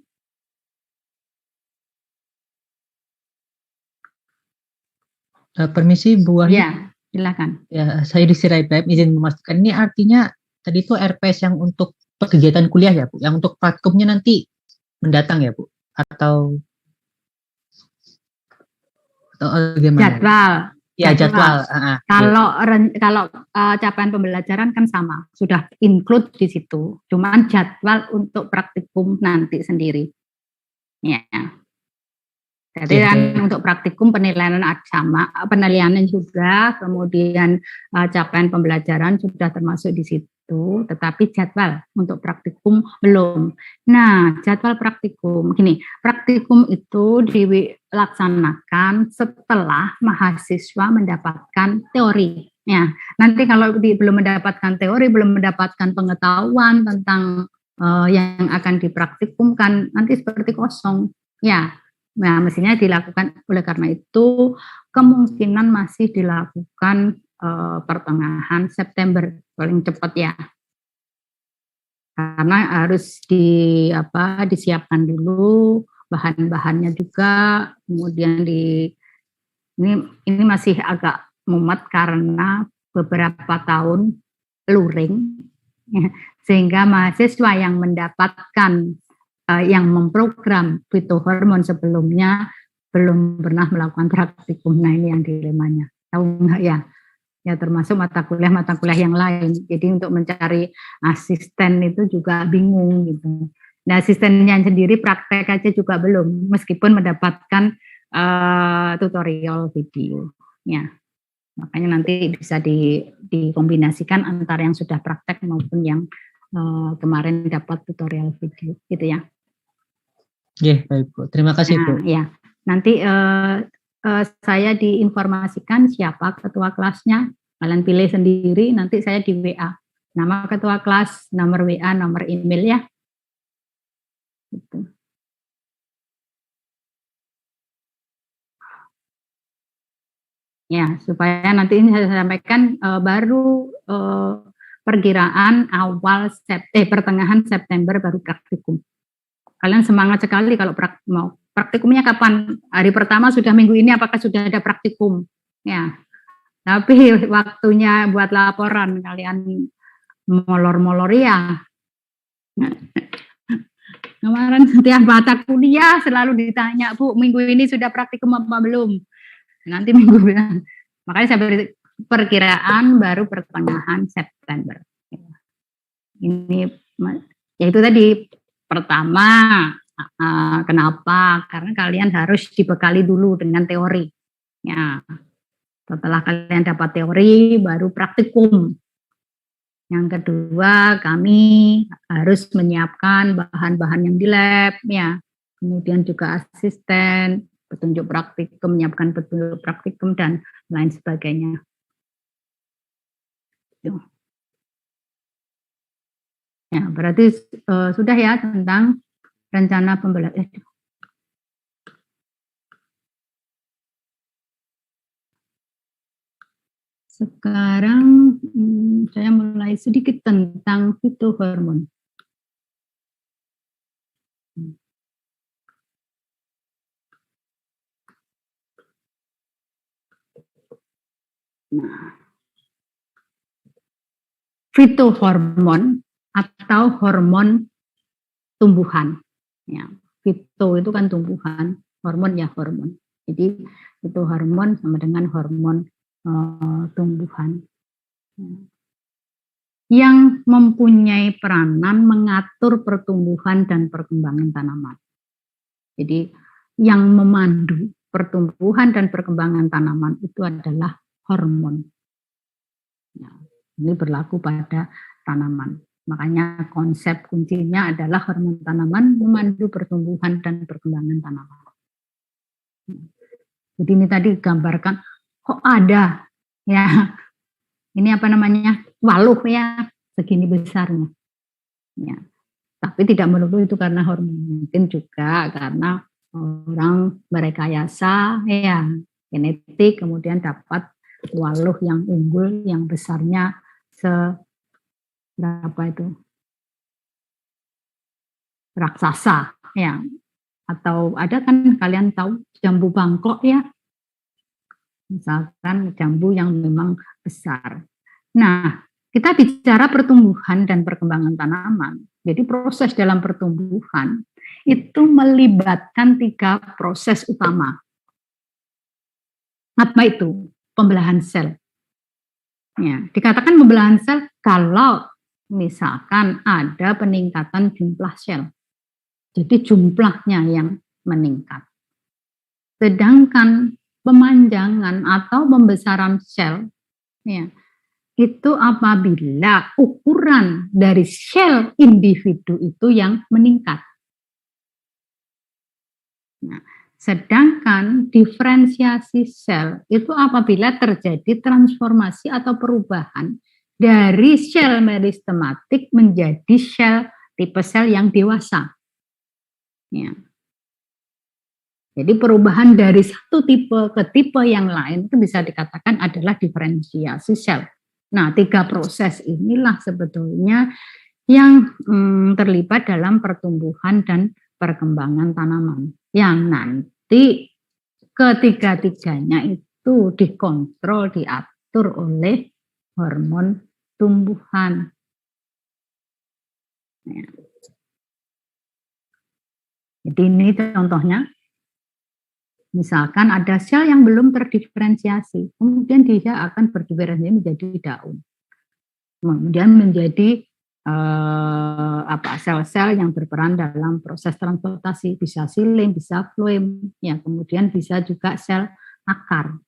Permisi Bu Wahyu. Ya, silakan. Ya, saya di Sirait izin memastikan ini artinya tadi itu RPS yang untuk kegiatan kuliah ya Bu, yang untuk praktikumnya nanti mendatang ya Bu, atau gimana? Jadwal. Ya jadwal. Kalau capaian pembelajaran kan sama, sudah include di situ. Cuman jadwal untuk praktikum nanti sendiri. Ya. Jadi kan untuk praktikum penilaian sama, penilaian juga, kemudian capaian pembelajaran sudah termasuk di situ, tetapi jadwal untuk praktikum belum. Nah, jadwal praktikum, gini, praktikum itu dilaksanakan setelah mahasiswa mendapatkan teori. Ya, nanti kalau belum mendapatkan teori, belum mendapatkan pengetahuan tentang yang akan dipraktikumkan, nanti seperti kosong. Ya. Nah, mestinya dilakukan, oleh karena itu kemungkinan masih dilakukan pertengahan September paling cepat ya, karena harus disiapkan dulu bahan-bahannya juga, kemudian ini masih agak mumet karena beberapa tahun luring, sehingga mahasiswa yang mendapatkan yang memprogram fitohormon sebelumnya belum pernah melakukan praktikum. Nah, ini yang dilemanya. Tahu nggak ya? Ya termasuk mata kuliah yang lain. Jadi untuk mencari asisten itu juga bingung gitu. Nah, asistennya sendiri praktek aja juga belum, meskipun mendapatkan tutorial video. Ya, makanya nanti bisa dikombinasikan antara yang sudah praktek maupun yang kemarin dapat tutorial video, gitu ya. Ya, baik Bu. Terima kasih Bu. Ya, nanti saya diinformasikan siapa ketua kelasnya. Kalian pilih sendiri. Nanti saya di WA. Nama ketua kelas, nomor WA, nomor email ya. Gitu. Ya, supaya nanti ini saya sampaikan baru perkiraan awal pertengahan September baru praktikum. Kalian semangat sekali kalau mau praktikumnya kapan? Hari pertama sudah minggu ini, apakah sudah ada praktikum? Ya, tapi waktunya buat laporan kalian molor-molor ya. Kemarin setiap mata kuliah selalu ditanya, Bu, minggu ini sudah praktikum apa belum? Nanti minggu depan. Makanya saya beri perkiraan baru pertengahan September. Ini yaitu tadi. Pertama, kenapa? Karena kalian harus dibekali dulu dengan teori. Ya, setelah kalian dapat teori, baru praktikum. Yang kedua, kami harus menyiapkan bahan-bahan yang di lab, ya. Kemudian juga asisten, petunjuk praktikum, menyiapkan petunjuk praktikum dan lain sebagainya. Ya, berarti sudah ya tentang rencana pembelajaran. Sekarang saya mulai sedikit tentang fitohormon. Nah, fitohormon atau hormon tumbuhan. Ya, fito itu kan tumbuhan, hormon ya hormon. Jadi itu hormon sama dengan hormon tumbuhan. yang mempunyai peranan mengatur pertumbuhan dan perkembangan tanaman. Jadi yang memandu pertumbuhan dan perkembangan tanaman itu adalah hormon. Nah, ini berlaku pada tanaman. Makanya konsep kuncinya adalah hormon tanaman memandu pertumbuhan dan perkembangan tanaman. Jadi ini tadi gambarkan, kok ada ya, ini apa namanya, waluh ya, segini besarnya. Ya. Tapi tidak melulu itu karena hormon, mungkin juga karena orang merekayasa ya genetik, kemudian dapat waluh yang unggul yang besarnya berapa itu, raksasa ya, atau ada kan kalian tahu jambu Bangkok ya, misalkan jambu yang memang besar. Nah, kita bicara pertumbuhan dan perkembangan tanaman. Jadi proses dalam pertumbuhan itu melibatkan 3 proses utama. Apa itu? Pembelahan sel. Ya, dikatakan pembelahan sel kalau misalkan ada peningkatan jumlah sel. Jadi jumlahnya yang meningkat. Sedangkan pemanjangan atau pembesaran sel ya, itu apabila ukuran dari sel individu itu yang meningkat. Nah, sedangkan diferensiasi sel itu apabila terjadi transformasi atau perubahan dari sel meristematik menjadi sel tipe sel yang dewasa. Ya. Jadi perubahan dari satu tipe ke tipe yang lain itu bisa dikatakan adalah diferensiasi sel. Nah, 3 proses inilah sebetulnya yang terlibat dalam pertumbuhan dan perkembangan tanaman. Yang nanti ketiga-tiganya itu dikontrol, diatur oleh hormon tumbuhan. Ya. Jadi ini contohnya. Misalkan ada sel yang belum terdiferensiasi, kemudian dia akan berdiferensiasi menjadi daun, kemudian menjadi sel-sel yang berperan dalam proses transportasi, bisa xilem, bisa floem, ya, kemudian bisa juga sel akar,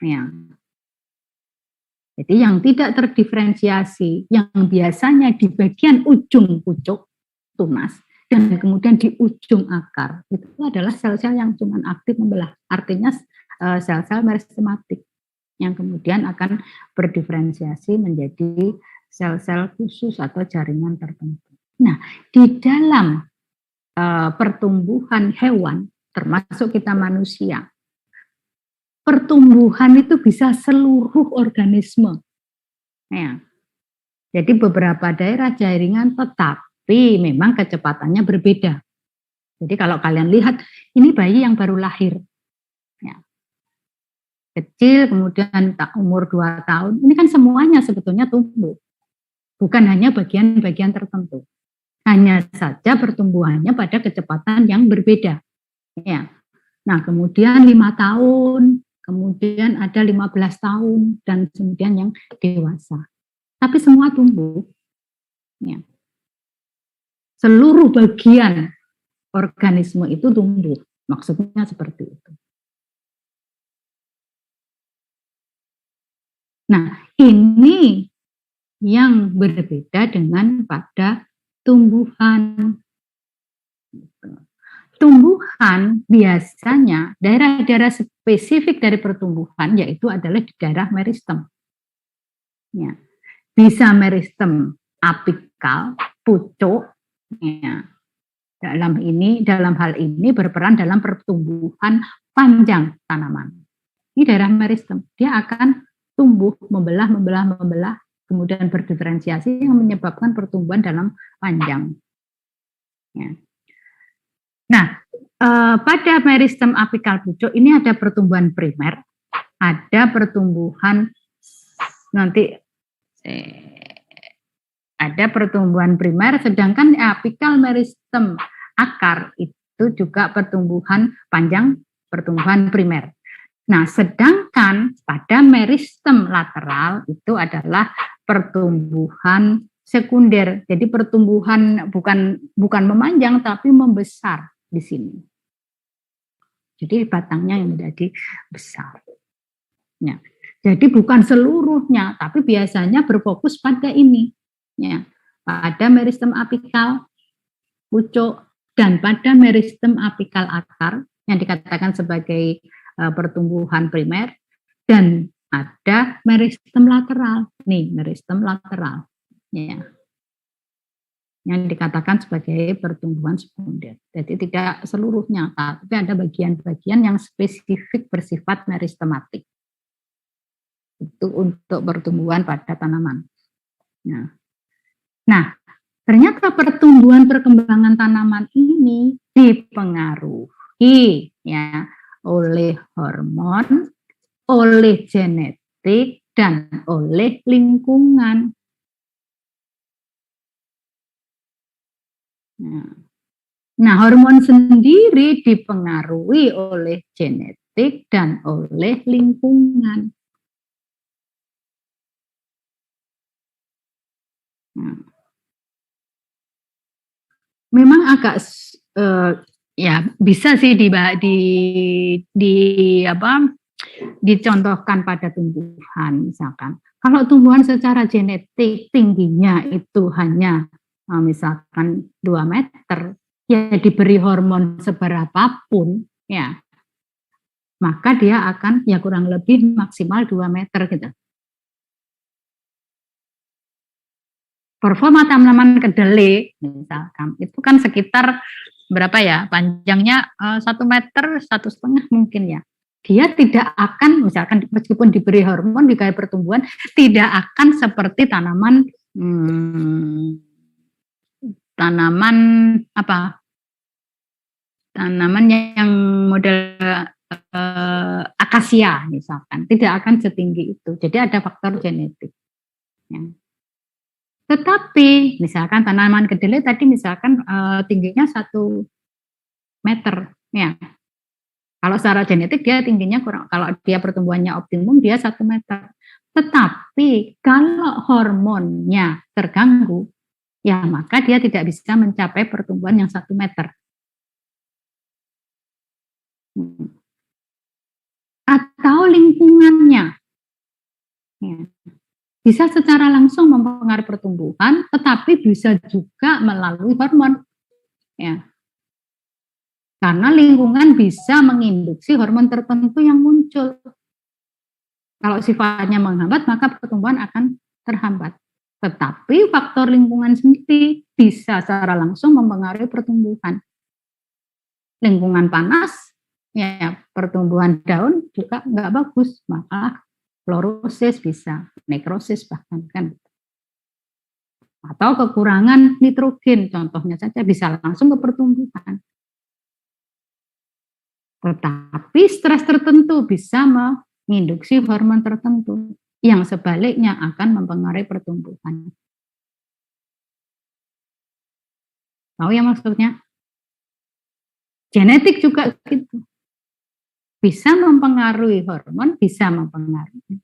ya. Jadi yang tidak terdiferensiasi, yang biasanya di bagian ujung pucuk tunas, dan kemudian di ujung akar itu adalah sel-sel yang cuma aktif membelah, artinya sel-sel meristematik yang kemudian akan berdiferensiasi menjadi sel-sel khusus atau jaringan tertentu. Nah, di dalam pertumbuhan hewan, termasuk kita manusia, pertumbuhan itu bisa seluruh organisme. Ya. Jadi beberapa daerah jaringan tetap, tapi memang kecepatannya berbeda. Jadi kalau kalian lihat, ini bayi yang baru lahir. Ya. Kecil, kemudian umur 2 tahun, ini kan semuanya sebetulnya tumbuh. Bukan hanya bagian-bagian tertentu. Hanya saja pertumbuhannya pada kecepatan yang berbeda. Ya. Nah, kemudian 5 tahun, kemudian ada 15 tahun, dan kemudian yang dewasa. Tapi semua tumbuh. Ya. Seluruh bagian organisme itu tumbuh. Maksudnya seperti itu. Nah, ini yang berbeda dengan pada tumbuhan. Tumbuhan biasanya daerah-daerah spesifik dari pertumbuhan yaitu adalah di daerah meristem. Ya. Bisa meristem apikal, pucuk, ya. Dalam hal ini berperan dalam pertumbuhan panjang tanaman. Ini daerah meristem, dia akan tumbuh, membelah, kemudian berdiferensiasi yang menyebabkan pertumbuhan dalam panjang. Ya. Nah, pada meristem apikal pucuk ini ada pertumbuhan primer, ada pertumbuhan ada pertumbuhan primer, sedangkan apikal meristem akar itu juga pertumbuhan panjang, pertumbuhan primer. Nah, sedangkan pada meristem lateral itu adalah pertumbuhan sekunder. Jadi pertumbuhan bukan memanjang tapi membesar di sini. Jadi batangnya yang menjadi besar. Ya. Jadi bukan seluruhnya, tapi biasanya berfokus pada ini, ya, pada meristem apikal pucuk dan pada meristem apikal akar yang dikatakan sebagai pertumbuhan primer, dan ada meristem lateral, nih meristem lateral, ya, yang dikatakan sebagai pertumbuhan sekunder. Jadi tidak seluruhnya, tapi ada bagian-bagian yang spesifik bersifat meristematik. Itu untuk pertumbuhan pada tanaman. Nah, ternyata pertumbuhan perkembangan tanaman ini dipengaruhi, ya, oleh hormon, oleh genetik, dan oleh lingkungan. Nah, hormon sendiri dipengaruhi oleh genetik dan oleh lingkungan. Memang agak ya bisa sih dicontohkan pada tumbuhan, misalkan. Kalau tumbuhan secara genetik tingginya itu hanya misalkan 2 meter, ya diberi hormon seberapapun, ya, maka dia akan ya kurang lebih maksimal 2 meter gitu. Performa tanaman kedelai misalkan itu kan sekitar berapa ya, panjangnya 1 meter 1,5 mungkin ya. Dia tidak akan, misalkan meskipun diberi hormon di gaya pertumbuhan, tidak akan seperti tanaman tanaman yang model akasia misalkan, tidak akan setinggi itu. Jadi ada faktor genetik, ya. Tetapi misalkan tanaman kedelai tadi misalkan tingginya 1 meter, ya. Kalau secara genetik dia tingginya kurang, kalau dia pertumbuhannya optimum dia 1 meter. Tetapi kalau hormonnya terganggu, ya maka dia tidak bisa mencapai pertumbuhan yang 1 meter. Atau lingkungannya, ya, bisa secara langsung mempengaruhi pertumbuhan, tetapi bisa juga melalui hormon, ya. Karena lingkungan bisa menginduksi hormon tertentu yang muncul. Kalau sifatnya menghambat, maka pertumbuhan akan terhambat. Tetapi faktor lingkungan sendiri bisa secara langsung mempengaruhi pertumbuhan. Lingkungan panas, ya pertumbuhan daun juga nggak bagus, maka fluorosis bisa, nekrosis bahkan kan. Atau kekurangan nitrogen, contohnya saja bisa langsung ke pertumbuhan. Tetapi stres tertentu bisa menginduksi hormon tertentu yang sebaliknya akan mempengaruhi pertumbuhan. Tahu ya maksudnya? Genetik juga gitu. Bisa mempengaruhi hormon, bisa mempengaruhi.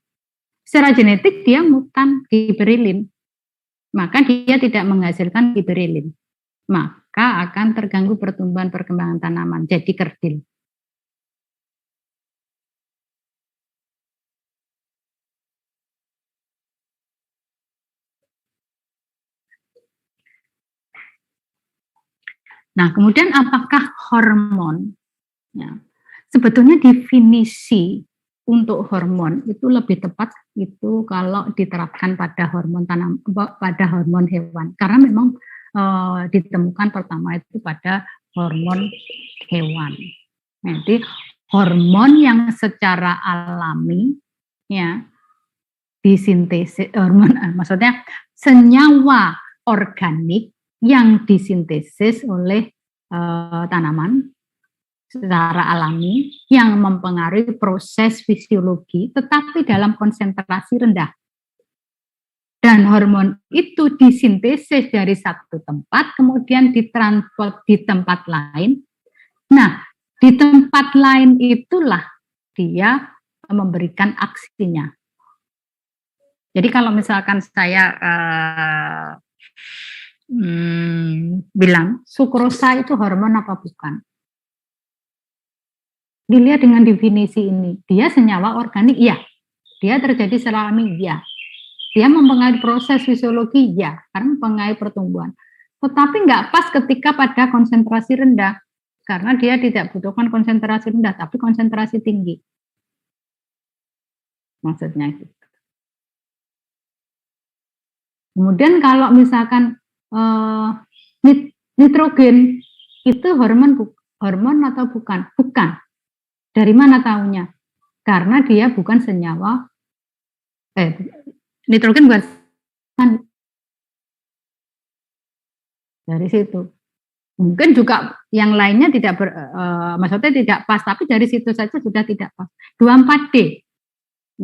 Secara genetik dia mutan gibberellin, maka dia tidak menghasilkan gibberellin, maka akan terganggu pertumbuhan perkembangan tanaman, jadi kerdil. Nah, kemudian apakah hormon? Ya, sebetulnya definisi untuk hormon itu lebih tepat itu kalau diterapkan pada hormon pada hormon hewan, karena memang ditemukan pertama itu pada hormon hewan. Jadi hormon yang secara alami, ya, disintesis, hormon maksudnya senyawa organik yang disintesis oleh tanaman secara alami yang mempengaruhi proses fisiologi tetapi dalam konsentrasi rendah. Dan hormon itu disintesis dari satu tempat kemudian ditransport di tempat lain. Nah, di tempat lain itulah dia memberikan aksinya. Jadi kalau misalkan saya bilang sukrosa itu hormon apa bukan? Dilihat dengan definisi ini, dia senyawa organik, iya. Dia terjadi secara alami, iya. Dia mempengaruhi proses fisiologi, iya, karena mempengaruhi pertumbuhan. Tetapi nggak pas ketika pada konsentrasi rendah, karena dia tidak butuhkan konsentrasi rendah, tapi konsentrasi tinggi. Maksudnya gitu. Kemudian kalau misalkan nitrogen itu hormon atau bukan? Bukan. Dari mana tahunya? Karena dia bukan senyawa. Nitrogen bukan. Dari situ. Mungkin juga yang lainnya tidak maksudnya tidak pas, tapi dari situ saja sudah tidak pas. 24D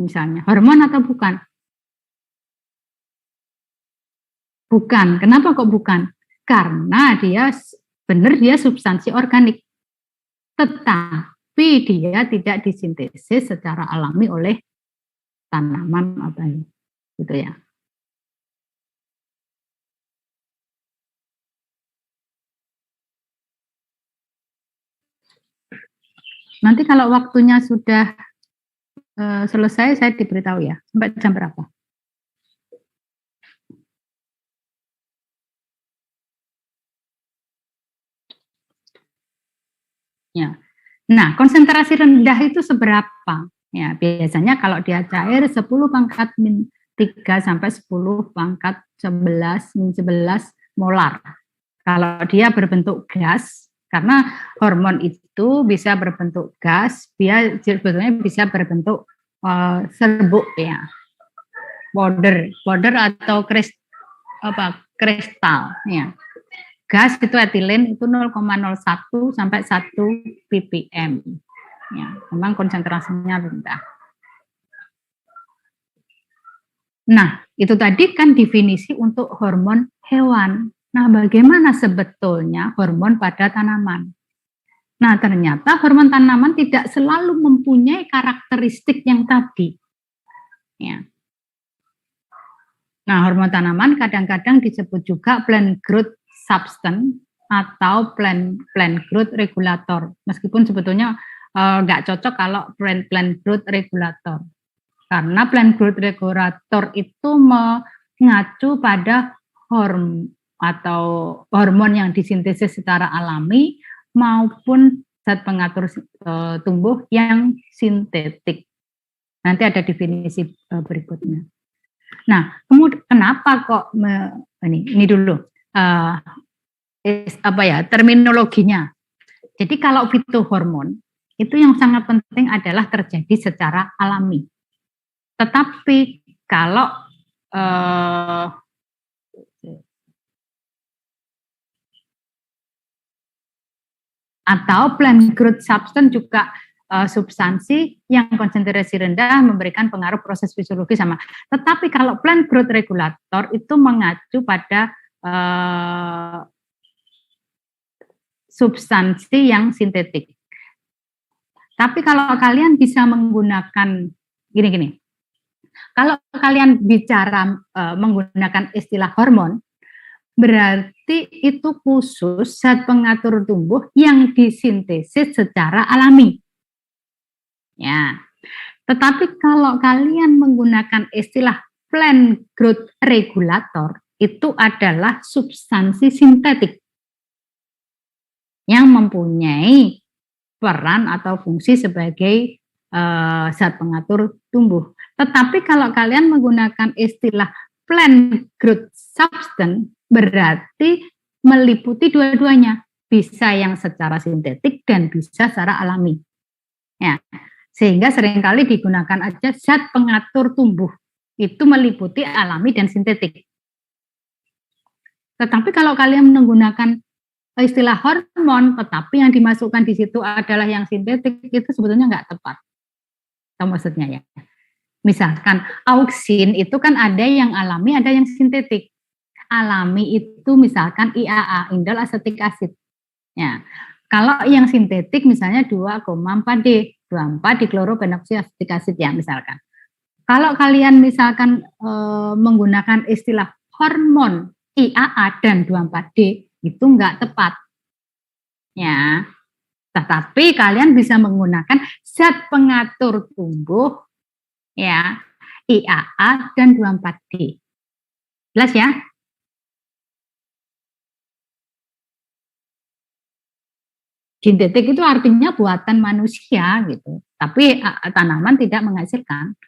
misalnya, hormon atau bukan? Bukan. Kenapa kok bukan? Karena dia benar dia substansi organik. Tetapi dia tidak disintesis secara alami oleh tanaman apa gitu ya. Nanti kalau waktunya sudah selesai saya diberitahu ya. Sampai jam berapa? Ya. Nah, konsentrasi rendah itu seberapa? Ya, biasanya kalau dia cair 10 pangkat min 3 sampai 10 pangkat 11 min 11 molar. Kalau dia berbentuk gas, karena hormon itu bisa berbentuk gas, dia sebetulnya bisa berbentuk serbuk ya. Powder atau kristal ya. Gas itu etilen itu 0,01 sampai 1 ppm. Ya, memang konsentrasinya rendah. Nah, itu tadi kan definisi untuk hormon hewan. Nah, bagaimana sebetulnya hormon pada tanaman? Nah, ternyata hormon tanaman tidak selalu mempunyai karakteristik yang tadi. Ya. Nah, hormon tanaman kadang-kadang disebut juga plant growth substance atau plant growth regulator. Meskipun sebetulnya nggak cocok kalau plant growth regulator. Karena plant growth regulator itu mengacu pada hormon yang disintesis secara alami maupun zat pengatur tumbuh yang sintetik. Nanti ada definisi berikutnya. Nah, kemudian kenapa kok ini dulu terminologinya. Jadi kalau fitohormon itu yang sangat penting adalah terjadi secara alami. Tetapi kalau atau plant growth substance juga substansi yang konsentrasi rendah memberikan pengaruh proses fisiologi sama. Tetapi kalau plant growth regulator itu mengacu pada substansi yang sintetik. Tapi kalau kalian bisa menggunakan gini. Kalau kalian bicara menggunakan istilah hormon, berarti itu khusus zat pengatur tumbuh yang disintesis secara alami. Ya. Tetapi kalau kalian menggunakan istilah plant growth regulator, itu adalah substansi sintetik yang mempunyai peran atau fungsi sebagai zat pengatur tumbuh. Tetapi kalau kalian menggunakan istilah plant growth substance, berarti meliputi dua-duanya. Bisa yang secara sintetik dan bisa secara alami. Ya, sehingga seringkali digunakan aja zat pengatur tumbuh. Itu meliputi alami dan sintetik. Tetapi kalau kalian menggunakan istilah hormon, tetapi yang dimasukkan di situ adalah yang sintetik, itu sebetulnya nggak tepat. Itu maksudnya ya. Misalkan auksin itu kan ada yang alami, ada yang sintetik. Alami itu misalkan IAA, indol acetic acid. Ya. Kalau yang sintetik misalnya 2,4D. 24 diklorobenoksiasetik asid ya misalkan. Kalau kalian misalkan menggunakan istilah hormon IAA dan 24D itu enggak tepat. Ya. Tetapi kalian bisa menggunakan zat pengatur tumbuh ya, IAA dan 24D. Jelas ya? Sintetik itu artinya buatan manusia gitu. Tapi tanaman tidak menghasilkan.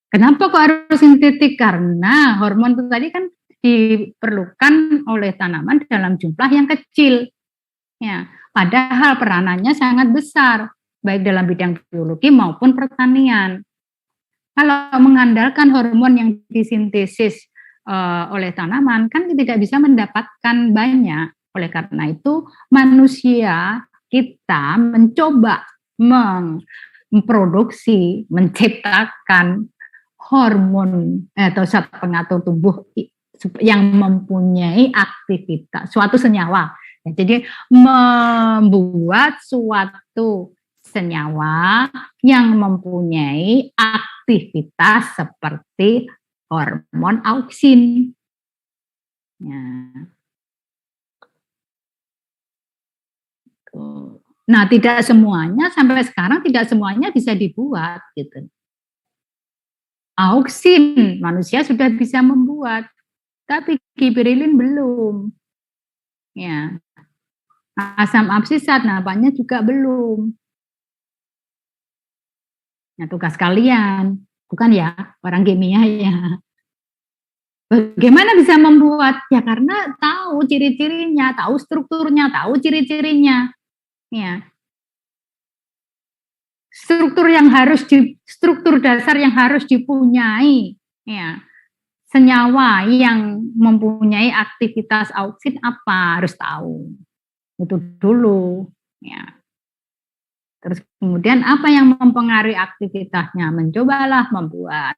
Kenapa kok harus sintetik? Karena hormon itu tadi kan diperlukan oleh tanaman dalam jumlah yang kecil. Ya, padahal peranannya sangat besar, baik dalam bidang biologi maupun pertanian. Kalau mengandalkan hormon yang disintesis oleh tanaman, kan tidak bisa mendapatkan banyak. Oleh karena itu, manusia kita mencoba memproduksi, menciptakan hormon atau zat pengatur tubuh yang mempunyai aktivitas suatu senyawa. Jadi membuat suatu senyawa yang mempunyai aktivitas seperti hormon auksin. Ya. Nah, tidak semuanya sampai sekarang tidak semuanya bisa dibuat gitu. Auksin manusia sudah bisa membuat, tapi gibberellin belum. Ya. Asam absisat nampaknya juga belum. Nah, tugas kalian, bukan ya, orang kimia ya. Bagaimana bisa membuat? Ya karena tahu ciri-cirinya, tahu strukturnya, tahu ciri-cirinya. Ya. Struktur dasar yang harus dipunyai, ya. Senyawa yang mempunyai aktivitas auksin apa harus tahu. Itu dulu, ya. Terus kemudian apa yang mempengaruhi aktivitasnya? Mencobalah membuat.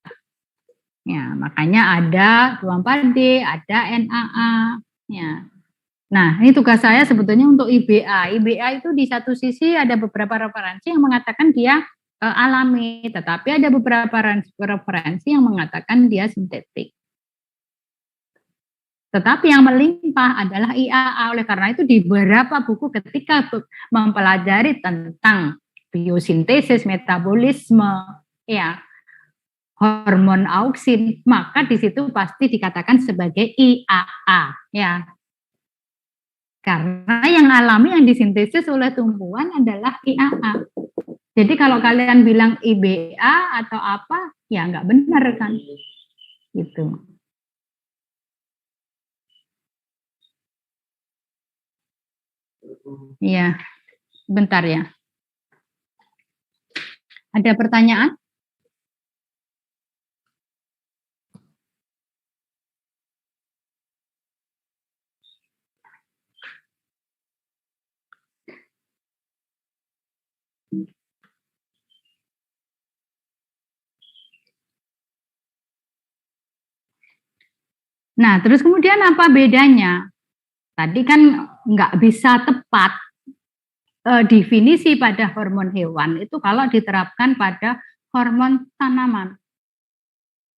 Ya, makanya ada 24D, ada NAA, ya. Nah, ini tugas saya sebetulnya untuk IBA. IBA itu di satu sisi ada beberapa referensi yang mengatakan dia alami, tetapi ada beberapa referensi yang mengatakan dia sintetik. Tetapi yang melimpah adalah IAA. Oleh karena itu di beberapa buku ketika mempelajari tentang biosintesis, metabolisme, ya, hormon auksin, maka di situ pasti dikatakan sebagai IAA, ya. Karena yang alami yang disintesis oleh tumbuhan adalah IAA. Jadi kalau kalian bilang IBA atau apa, ya nggak benar kan? Gitu. Iya, bentar ya. Ada pertanyaan? Nah, terus kemudian apa bedanya? Tadi kan nggak bisa tepat definisi pada hormon hewan itu kalau diterapkan pada hormon tanaman.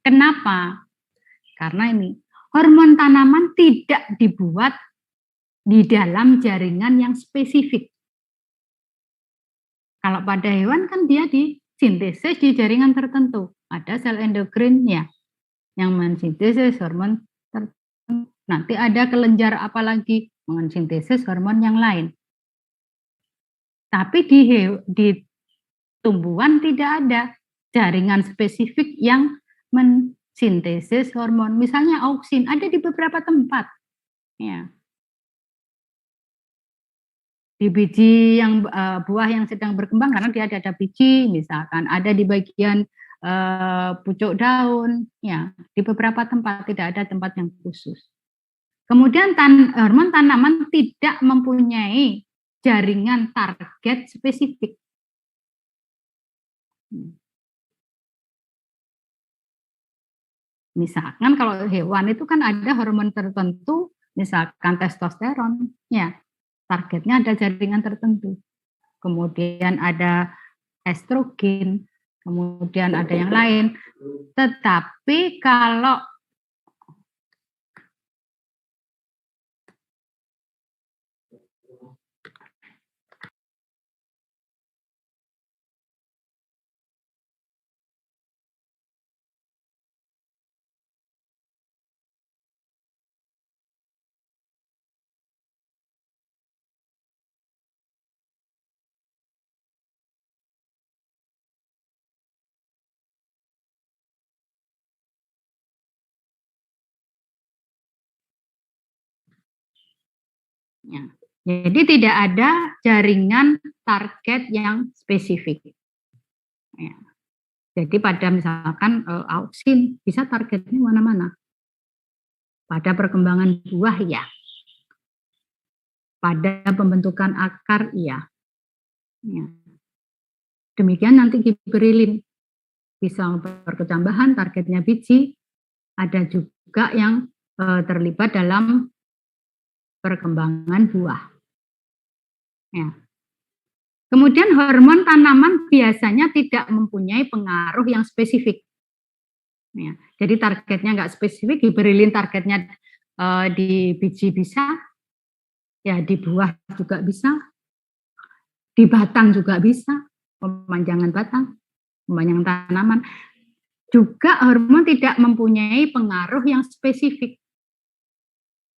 Kenapa? Karena ini, hormon tanaman tidak dibuat di dalam jaringan yang spesifik. Kalau pada hewan kan dia disintesis di jaringan tertentu. Ada sel endokrin ya, yang mensintesis hormon tertentu. Nanti ada kelenjar apalagi mensintesis hormon yang lain. Tapi di tumbuhan tidak ada jaringan spesifik yang mensintesis hormon. Misalnya auksin ada di beberapa tempat. Ya. Di biji yang buah yang sedang berkembang karena dia ada biji, misalkan ada di bagian pucuk daun, ya di beberapa tempat tidak ada tempat yang khusus. Kemudian hormon tanaman tidak mempunyai jaringan target spesifik. Misalkan kalau hewan itu kan ada hormon tertentu, misalkan testosteron, ya. targetnya ada jaringan tertentu. Kemudian ada estrogen, kemudian ada yang lain. Tetapi kalau ya, jadi tidak ada jaringan target yang spesifik. Ya. Jadi pada misalkan auksin bisa targetnya mana-mana. Pada perkembangan buah ya. Pada pembentukan akar iya. Ya. Demikian nanti gibberellin bisa perkecambahan targetnya biji. Ada juga yang terlibat dalam perkembangan buah. Ya. Kemudian hormon tanaman biasanya tidak mempunyai pengaruh yang spesifik. Ya. Jadi targetnya nggak spesifik, gibberellin targetnya di biji bisa, ya di buah juga bisa, di batang juga bisa, pemanjangan batang, pemanjangan tanaman. Juga hormon tidak mempunyai pengaruh yang spesifik.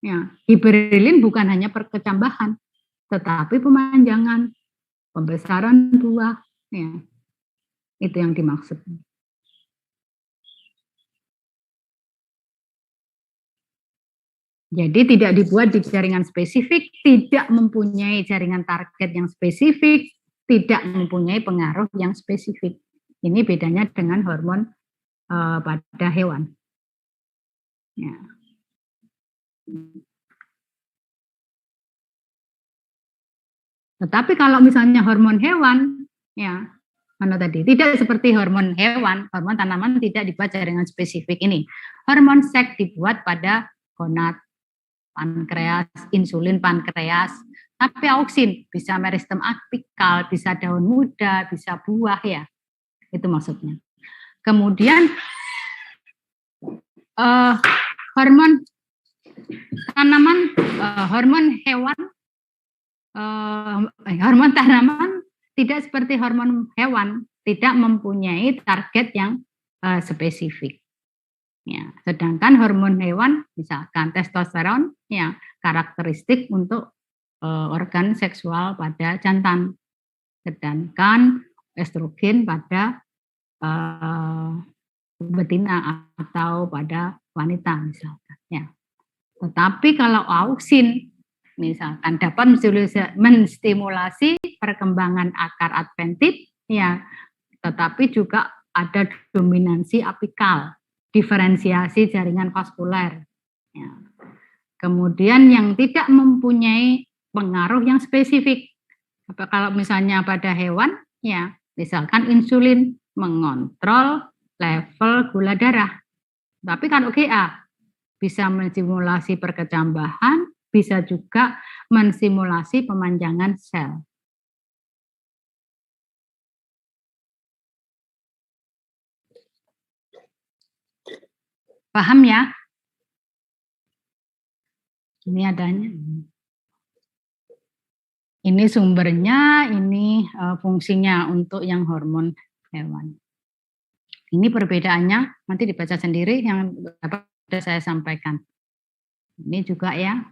Ya, gibberellin bukan hanya perkecambahan, tetapi pemanjangan, pembesaran buah, ya, itu yang dimaksud. Jadi tidak dibuat di jaringan spesifik, tidak mempunyai jaringan target yang spesifik, tidak mempunyai pengaruh yang spesifik. Ini bedanya dengan hormon pada hewan. Ya. Tetapi kalau misalnya hormon hewan, ya, mana tadi? Tidak seperti hormon hewan, hormon tanaman tidak dibuat jaringan spesifik ini. Hormon seks dibuat pada gonad, pankreas, insulin pankreas, tapi auksin bisa meristem apikal, bisa daun muda, bisa buah ya. Itu maksudnya. Kemudian hormon tanaman, hormon hewan, hormon tanaman tidak seperti hormon hewan, tidak mempunyai target yang spesifik. Ya, sedangkan hormon hewan, misalkan testosteron, ya karakteristik untuk organ seksual pada jantan, sedangkan estrogen pada betina atau pada wanita misalkan. Ya. Tetapi kalau auksin misalkan dapat menstimulasi perkembangan akar adventit, ya, tetapi juga ada dominansi apikal, diferensiasi jaringan vaskuler. Ya. Kemudian yang tidak mempunyai pengaruh yang spesifik. Kalau misalnya pada hewan, ya, misalkan insulin mengontrol level gula darah. Tapi kalau GA bisa menstimulasi perkecambahan, bisa juga menstimulasi pemanjangan sel. Paham ya? Ini adanya. Ini sumbernya, ini fungsinya untuk yang hormon hewan. Ini perbedaannya, nanti dibaca sendiri yang dapat saya sampaikan. Ini juga ya,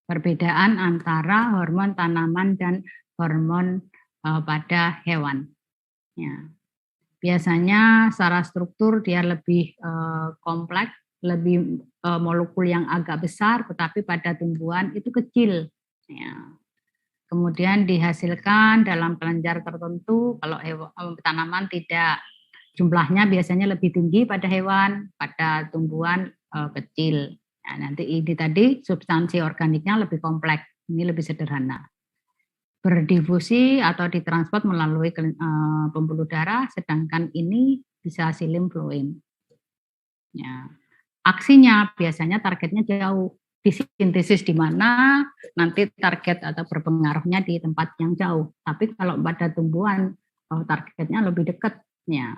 perbedaan antara hormon tanaman dan hormon pada hewan. Ya. Biasanya secara struktur dia lebih kompleks, lebih molekul yang agak besar, tetapi pada tumbuhan itu kecil. Ya. Kemudian dihasilkan dalam kelenjar tertentu, kalau tanaman tidak, jumlahnya biasanya lebih tinggi pada hewan, pada tumbuhan kecil. Nah, nanti ini tadi substansi organiknya lebih kompleks, ini lebih sederhana. Berdifusi atau ditransport melalui pembuluh darah, sedangkan ini bisa silim fluim. Ya. Aksinya biasanya targetnya jauh, disintesis di mana, nanti target atau berpengaruhnya di tempat yang jauh. Tapi kalau pada tumbuhan targetnya lebih dekat, ya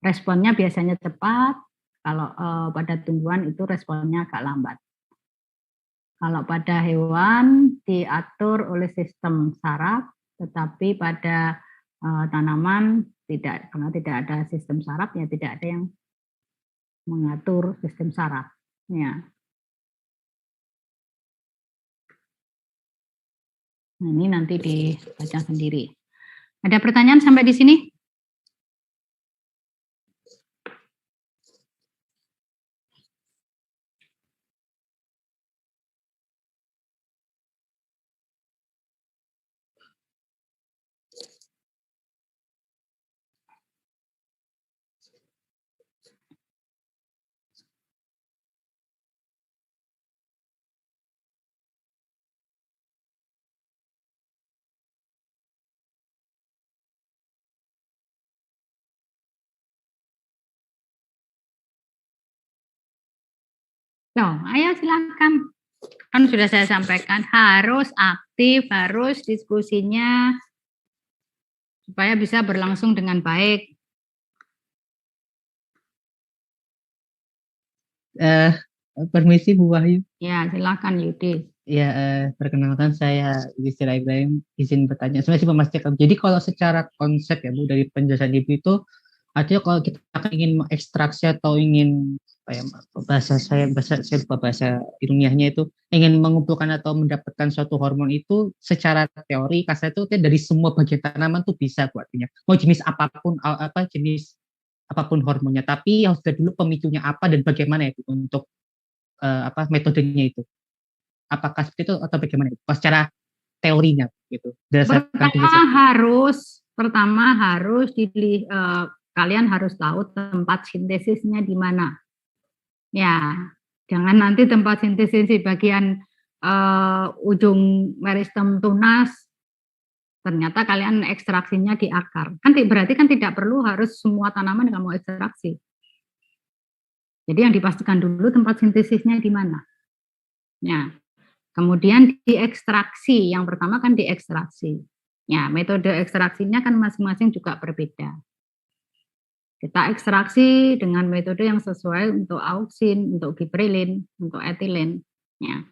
responnya biasanya cepat. Kalau pada tumbuhan itu responnya agak lambat. Kalau pada hewan diatur oleh sistem saraf, tetapi pada tanaman tidak, karena tidak ada sistem saraf, ya tidak ada yang mengatur sistem saraf. Ya. Nah, ini nanti dibaca sendiri. Ada pertanyaan sampai di sini? Loh, ayo silakan. Kan sudah saya sampaikan, harus aktif, harus diskusinya supaya bisa berlangsung dengan baik. Permisi Bu Wahyu. Ya, silakan Yudi. Ya, perkenalkan saya Yusra Ibrahim, izin bertanya. Sebenarnya sih memastikan. Jadi kalau secara konsep ya Bu, dari penjelasan Ibu itu, artinya kalau kita ingin mengekstraksi atau ingin bahasa lupa bahasa ilmiahnya itu, ingin mengumpulkan atau mendapatkan suatu hormon itu secara teori kasar itu dari semua bagian tanaman tuh bisa Bu, artinya mau jenis apapun, jenis apapun hormonnya, tapi harus dulu pemicunya apa dan bagaimana itu untuk metodenya itu. Apakah seperti itu atau bagaimana itu? Secara teorinya gitu. Pertama harus kalian harus tahu tempat sintesisnya di mana. Ya, jangan nanti tempat sintesis di bagian ujung meristem tunas, ternyata kalian ekstraksinya di akar. Kan berarti kan tidak perlu harus semua tanaman kamu ekstraksi. Jadi yang dipastikan dulu tempat sintesisnya di mana. Ya, kemudian diekstraksi. Yang pertama kan diekstraksi. Ya, metode ekstraksinya kan masing-masing juga berbeda. Kita ekstraksi dengan metode yang sesuai untuk auksin, untuk gibberellin, untuk etilen. Ya.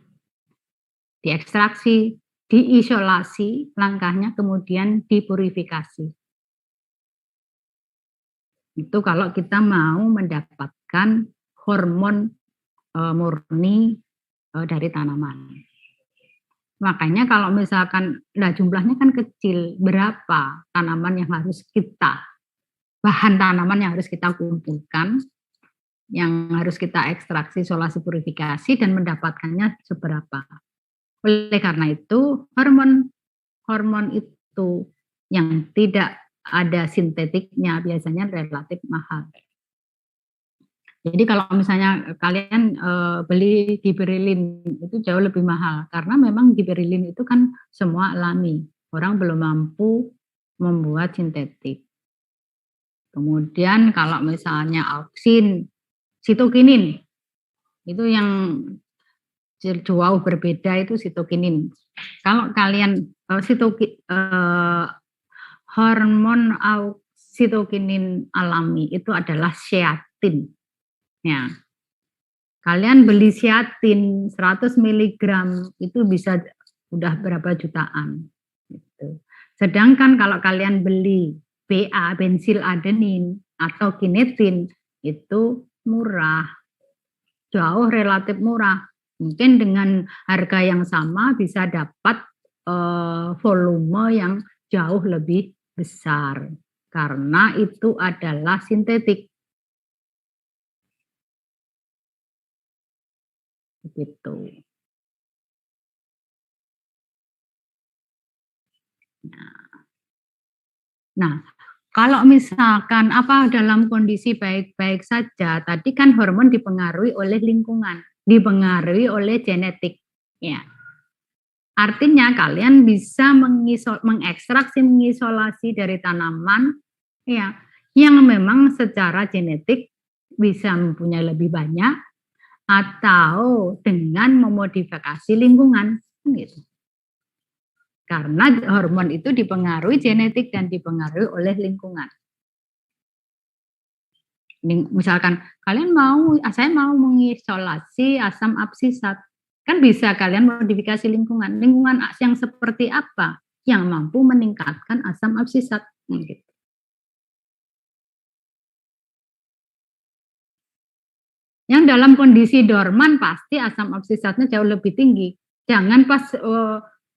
Diekstraksi, diisolasi, langkahnya kemudian dipurifikasi. Itu kalau kita mau mendapatkan hormon murni dari tanaman. Makanya kalau misalkan, jumlahnya kan kecil, berapa tanaman yang harus bahan tanaman yang harus kita kumpulkan, yang harus kita ekstraksi, isolasi, purifikasi, dan mendapatkannya seberapa. Oleh karena itu, hormon itu yang tidak ada sintetiknya biasanya relatif mahal. Jadi kalau misalnya kalian beli gibberellin itu jauh lebih mahal, karena memang gibberellin itu kan semua alami. Orang belum mampu membuat sintetik. Kemudian kalau misalnya auksin, sitokinin, itu yang jauh berbeda itu sitokinin. Kalau kalian hormon sitokinin alami itu adalah zeatin. Ya. Kalian beli zeatin 100 mg itu bisa udah berapa jutaan. Gitu. Sedangkan kalau kalian beli BA, bensil adenin, atau kinetin, itu murah. Jauh relatif murah. Mungkin dengan harga yang sama bisa dapat volume yang jauh lebih besar. Karena itu adalah sintetik. Begitu. Nah, kalau misalkan dalam kondisi baik-baik saja, tadi kan hormon dipengaruhi oleh lingkungan, dipengaruhi oleh genetik. Ya. Artinya kalian bisa mengekstraksi, mengisolasi dari tanaman ya, yang memang secara genetik bisa mempunyai lebih banyak, atau dengan memodifikasi lingkungan, gitu. Karena hormon itu dipengaruhi genetik dan dipengaruhi oleh lingkungan. Misalkan saya mau mengisolasi asam absisat, kan bisa kalian modifikasi lingkungan yang seperti apa yang mampu meningkatkan asam absisat, gitu. Yang dalam kondisi dorman pasti asam absisatnya jauh lebih tinggi. Jangan pas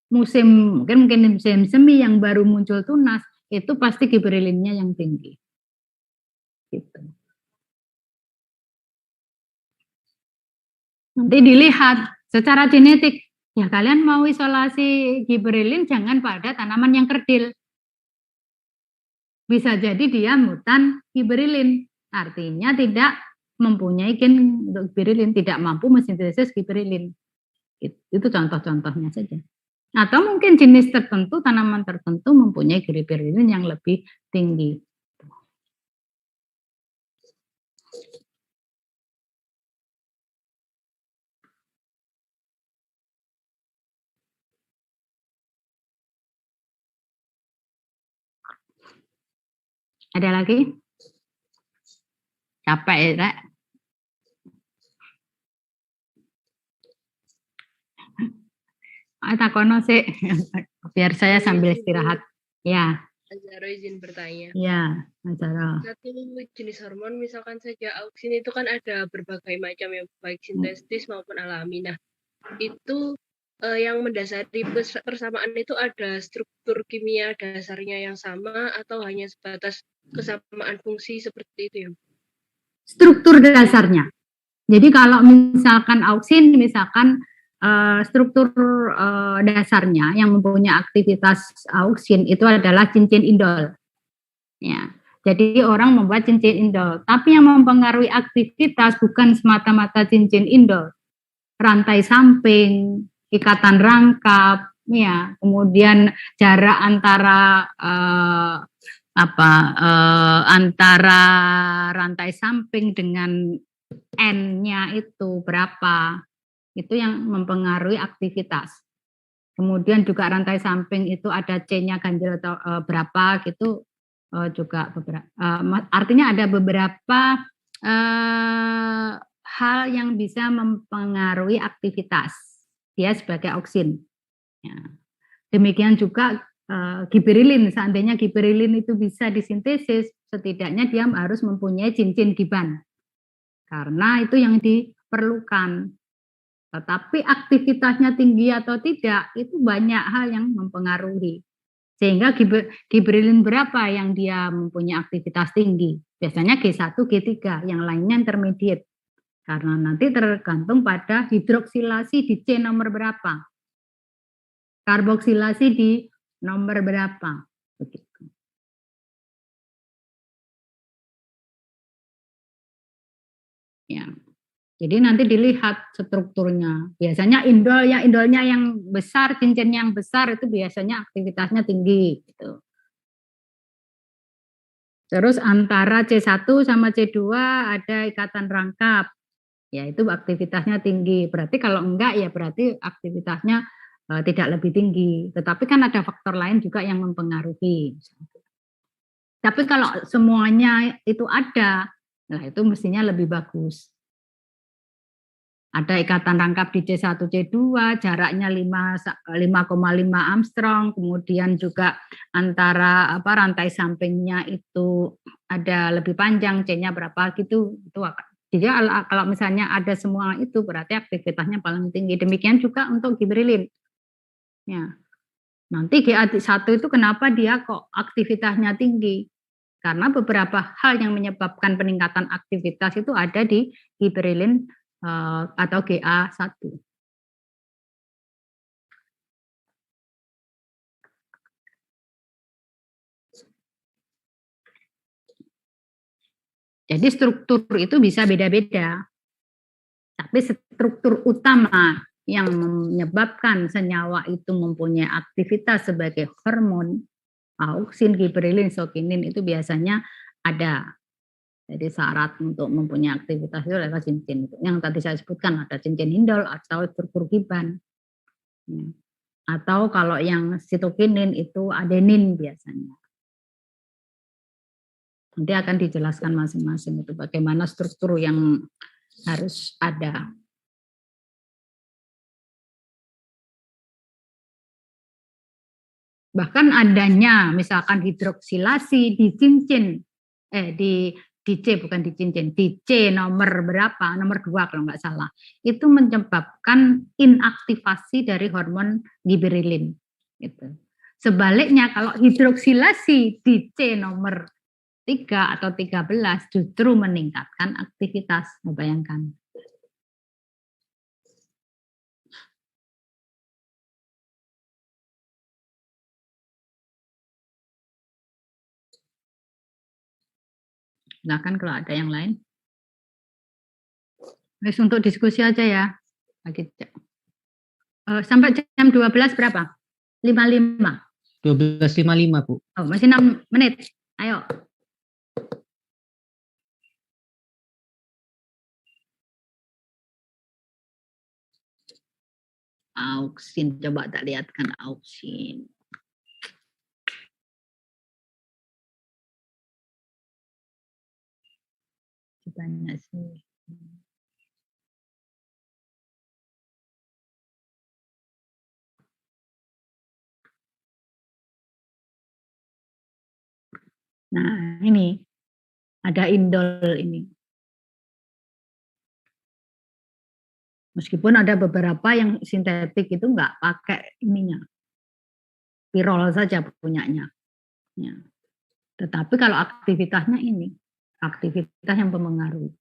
mungkin musim semi yang baru muncul tunas, itu pasti giberelinnya yang tinggi. Gitu. Nanti dilihat secara genetik, ya kalian mau isolasi giberelin jangan pada tanaman yang kerdil. Bisa jadi dia mutan giberelin, artinya tidak mempunyai gen untuk giberelin, tidak mampu mensintesis giberelin. Itu contoh-contohnya saja. Atau mungkin jenis tertentu, tanaman tertentu mempunyai giberelin yang lebih tinggi. Ada lagi? Capek ya, Rek? Takono sih, biar saya sambil istirahat. Ya. Azhara izin bertanya. Ya, Azhara. Satu jenis hormon, misalkan saja auksin itu kan ada berbagai macam ya, baik sintetis maupun alami. Nah, itu yang mendasari persamaan itu ada struktur kimia dasarnya yang sama atau hanya sebatas kesamaan fungsi seperti itu ya? Struktur dasarnya. Jadi kalau misalkan auksin, misalkan struktur dasarnya yang mempunyai aktivitas auksin itu adalah cincin indol. Ya, jadi orang membuat cincin indol. Tapi yang mempengaruhi aktivitas bukan semata-mata cincin indol, rantai samping, ikatan rangkap, ya, kemudian jarak antara antara rantai samping dengan N-nya itu berapa. Itu yang mempengaruhi aktivitas. Kemudian juga rantai samping itu ada C-nya ganjil atau berapa gitu juga beberapa. Artinya ada beberapa hal yang bisa mempengaruhi aktivitas dia sebagai auksin. Ya. Demikian juga giberilin. Seandainya giberilin itu bisa disintesis, setidaknya dia harus mempunyai cincin giban. Karena itu yang diperlukan. Tetapi aktivitasnya tinggi atau tidak, itu banyak hal yang mempengaruhi. Sehingga giberilin berapa yang dia mempunyai aktivitas tinggi? Biasanya G1, G3, yang lainnya intermediate. Karena nanti tergantung pada hidroksilasi di C nomor berapa. Karboksilasi di nomor berapa. Begitu. Ya. Jadi nanti dilihat strukturnya. Biasanya indolnya yang besar, cincin yang besar itu biasanya aktivitasnya tinggi. Gitu. Terus antara C1 sama C2 ada ikatan rangkap. Ya itu aktivitasnya tinggi. Berarti kalau enggak ya berarti aktivitasnya tidak lebih tinggi. Tetapi kan ada faktor lain juga yang mempengaruhi. Tapi kalau semuanya itu ada, nah itu mestinya lebih bagus. Ada ikatan rangkap di C1, C2, jaraknya 5,5 Armstrong, kemudian juga antara rantai sampingnya itu ada lebih panjang, C-nya berapa gitu, itu akan. Jadi kalau misalnya ada semua itu berarti aktivitasnya paling tinggi. Demikian juga untuk giberilin. Ya. Nanti GA1 itu kenapa dia kok aktivitasnya tinggi? Karena beberapa hal yang menyebabkan peningkatan aktivitas itu ada di giberilin atau GA1. Jadi struktur itu bisa beda-beda. Tapi struktur utama yang menyebabkan senyawa itu mempunyai aktivitas sebagai hormon, auksin, giberilin, sokinin itu biasanya ada. Jadi syarat untuk mempunyai aktivitas itu adalah cincin. Yang tadi saya sebutkan ada cincin indol atau struktur giban. Atau kalau yang sitokinin itu adenin biasanya. Nanti akan dijelaskan masing-masing itu bagaimana struktur yang harus ada. Bahkan adanya misalkan hidroksilasi di cincin, di C bukan di cincin, di C nomor berapa, nomor 2 kalau nggak salah, itu menyebabkan inaktivasi dari hormon giberilin. Gitu. Sebaliknya kalau hidroksilasi di C nomor 3 atau 13 justru meningkatkan aktivitas, bayangkan. Silakan kalau ada yang lain. Terus untuk diskusi aja ya. Sampai jam 12 berapa? 55. 12.55, Bu. Oh, masih 6 menit. Ayo. Auksin, coba tak lihatkan auksin. Banyak sih. Nah, ini ada indol ini. Meskipun ada beberapa yang sintetik itu nggak pakai ininya. Pirol saja punyanya. Ya. Tetapi kalau aktivitasnya ini, aktivitas yang mempengaruhi.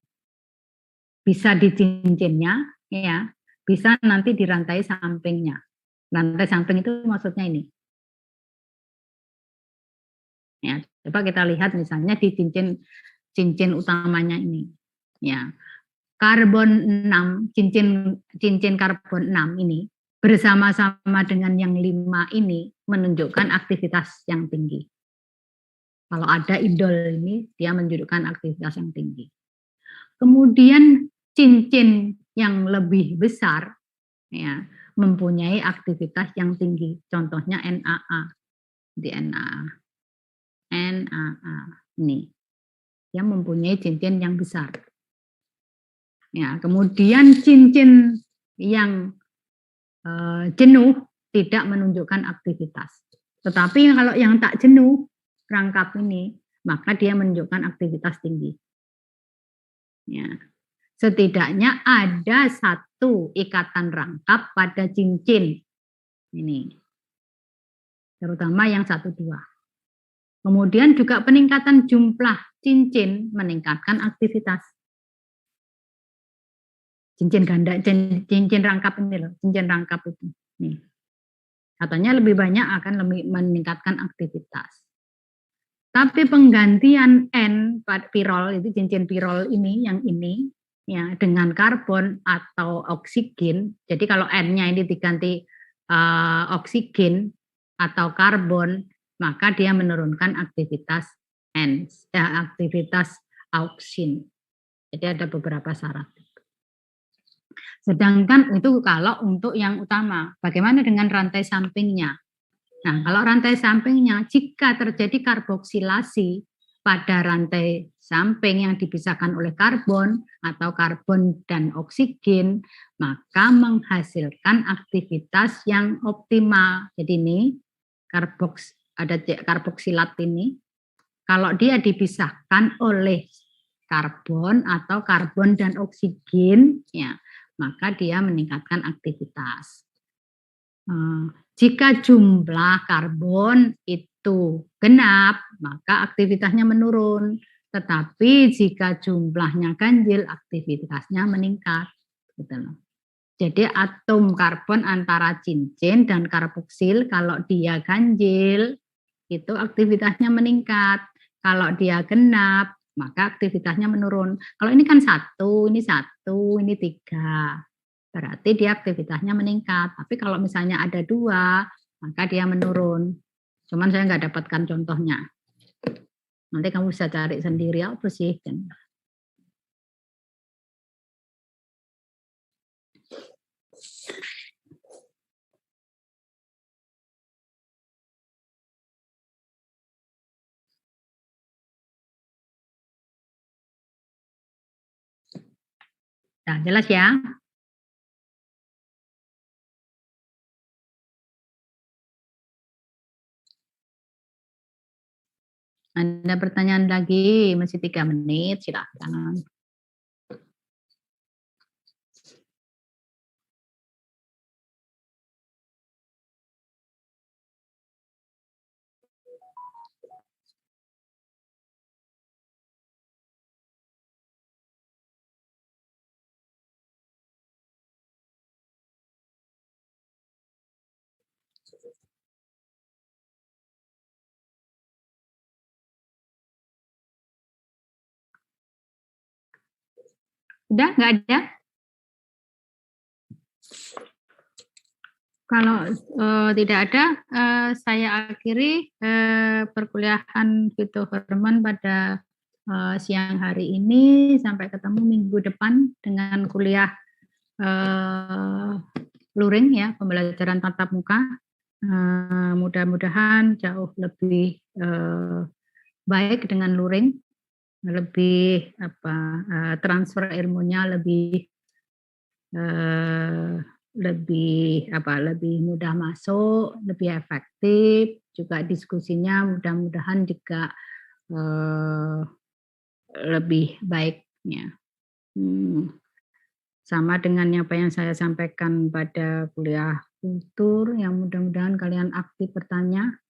Bisa di cincinnya, ya, bisa nanti di rantai sampingnya. Rantai samping itu maksudnya ini. Ya, coba kita lihat misalnya di cincin utamanya ini. Ya. Karbon 6, cincin karbon 6 ini bersama-sama dengan yang 5 ini menunjukkan aktivitas yang tinggi. Kalau ada indol ini, dia menunjukkan aktivitas yang tinggi. Kemudian cincin yang lebih besar ya, mempunyai aktivitas yang tinggi. Contohnya NAA. Di NAA. NAA ini. Dia mempunyai cincin yang besar. Ya, kemudian cincin yang jenuh tidak menunjukkan aktivitas. Tetapi kalau yang tak jenuh, rangkap ini, maka dia menunjukkan aktivitas tinggi. Ya. Setidaknya ada satu ikatan rangkap pada cincin ini, terutama yang 1, 2. Kemudian juga peningkatan jumlah cincin meningkatkan aktivitas. Cincin ganda, cincin rangkap ini loh, cincin rangkap itu. Nih. Katanya lebih banyak akan lebih meningkatkan aktivitas. Tapi penggantian N pirol itu cincin pirol ini yang ini ya dengan karbon atau oksigen. Jadi kalau N-nya ini diganti oksigen atau karbon, maka dia menurunkan aktivitas N, aktivitas auksin. Jadi ada beberapa syarat. Sedangkan itu kalau untuk yang utama, bagaimana dengan rantai sampingnya? Nah, kalau rantai sampingnya, jika terjadi karboksilasi pada rantai samping yang dipisahkan oleh karbon atau karbon dan oksigen, maka menghasilkan aktivitas yang optimal. Jadi ini ada karboksilat ini, kalau dia dipisahkan oleh karbon atau karbon dan oksigen, ya, maka dia meningkatkan aktivitas. Jika jumlah karbon itu genap, maka aktivitasnya menurun. Tetapi jika jumlahnya ganjil, aktivitasnya meningkat. Gitu loh. Jadi atom karbon antara cincin dan karboksil, kalau dia ganjil, itu aktivitasnya meningkat. Kalau dia genap, maka aktivitasnya menurun. Kalau ini kan 1, ini 1, ini 3. Berarti dia aktivitasnya meningkat. Tapi kalau misalnya ada 2, maka dia menurun. Cuman saya nggak dapatkan contohnya. Nanti kamu bisa cari sendiri apa sih kan. Nah, jelas ya. Ada pertanyaan lagi, masih 3 menit, silakan. Udah, nggak ada? Kalau tidak ada, saya akhiri perkuliahan Vito Herman pada siang hari ini. Sampai ketemu minggu depan dengan kuliah luring ya, pembelajaran tatap muka. Mudah-mudahan jauh lebih baik dengan luring, lebih transfer ilmunya lebih lebih mudah masuk, lebih efektif, juga diskusinya mudah-mudahan juga lebih baiknya. Sama dengan apa yang saya sampaikan pada kuliah kultur, yang mudah-mudahan kalian aktif bertanya.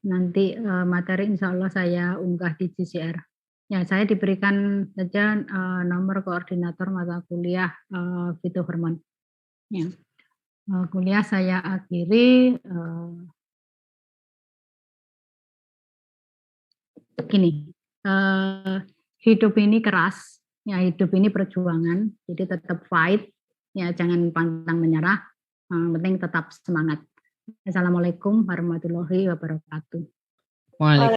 Nanti materi insya Allah saya unggah di CCR. Ya, saya diberikan saja nomor koordinator mata kuliah Vito Herman. Ya. Kuliah saya akhiri gini, hidup ini keras, ya hidup ini perjuangan, jadi tetap fight, ya jangan pantang menyerah, penting tetap semangat. Assalamualaikum warahmatullahi wabarakatuh. Waalaikumsalam.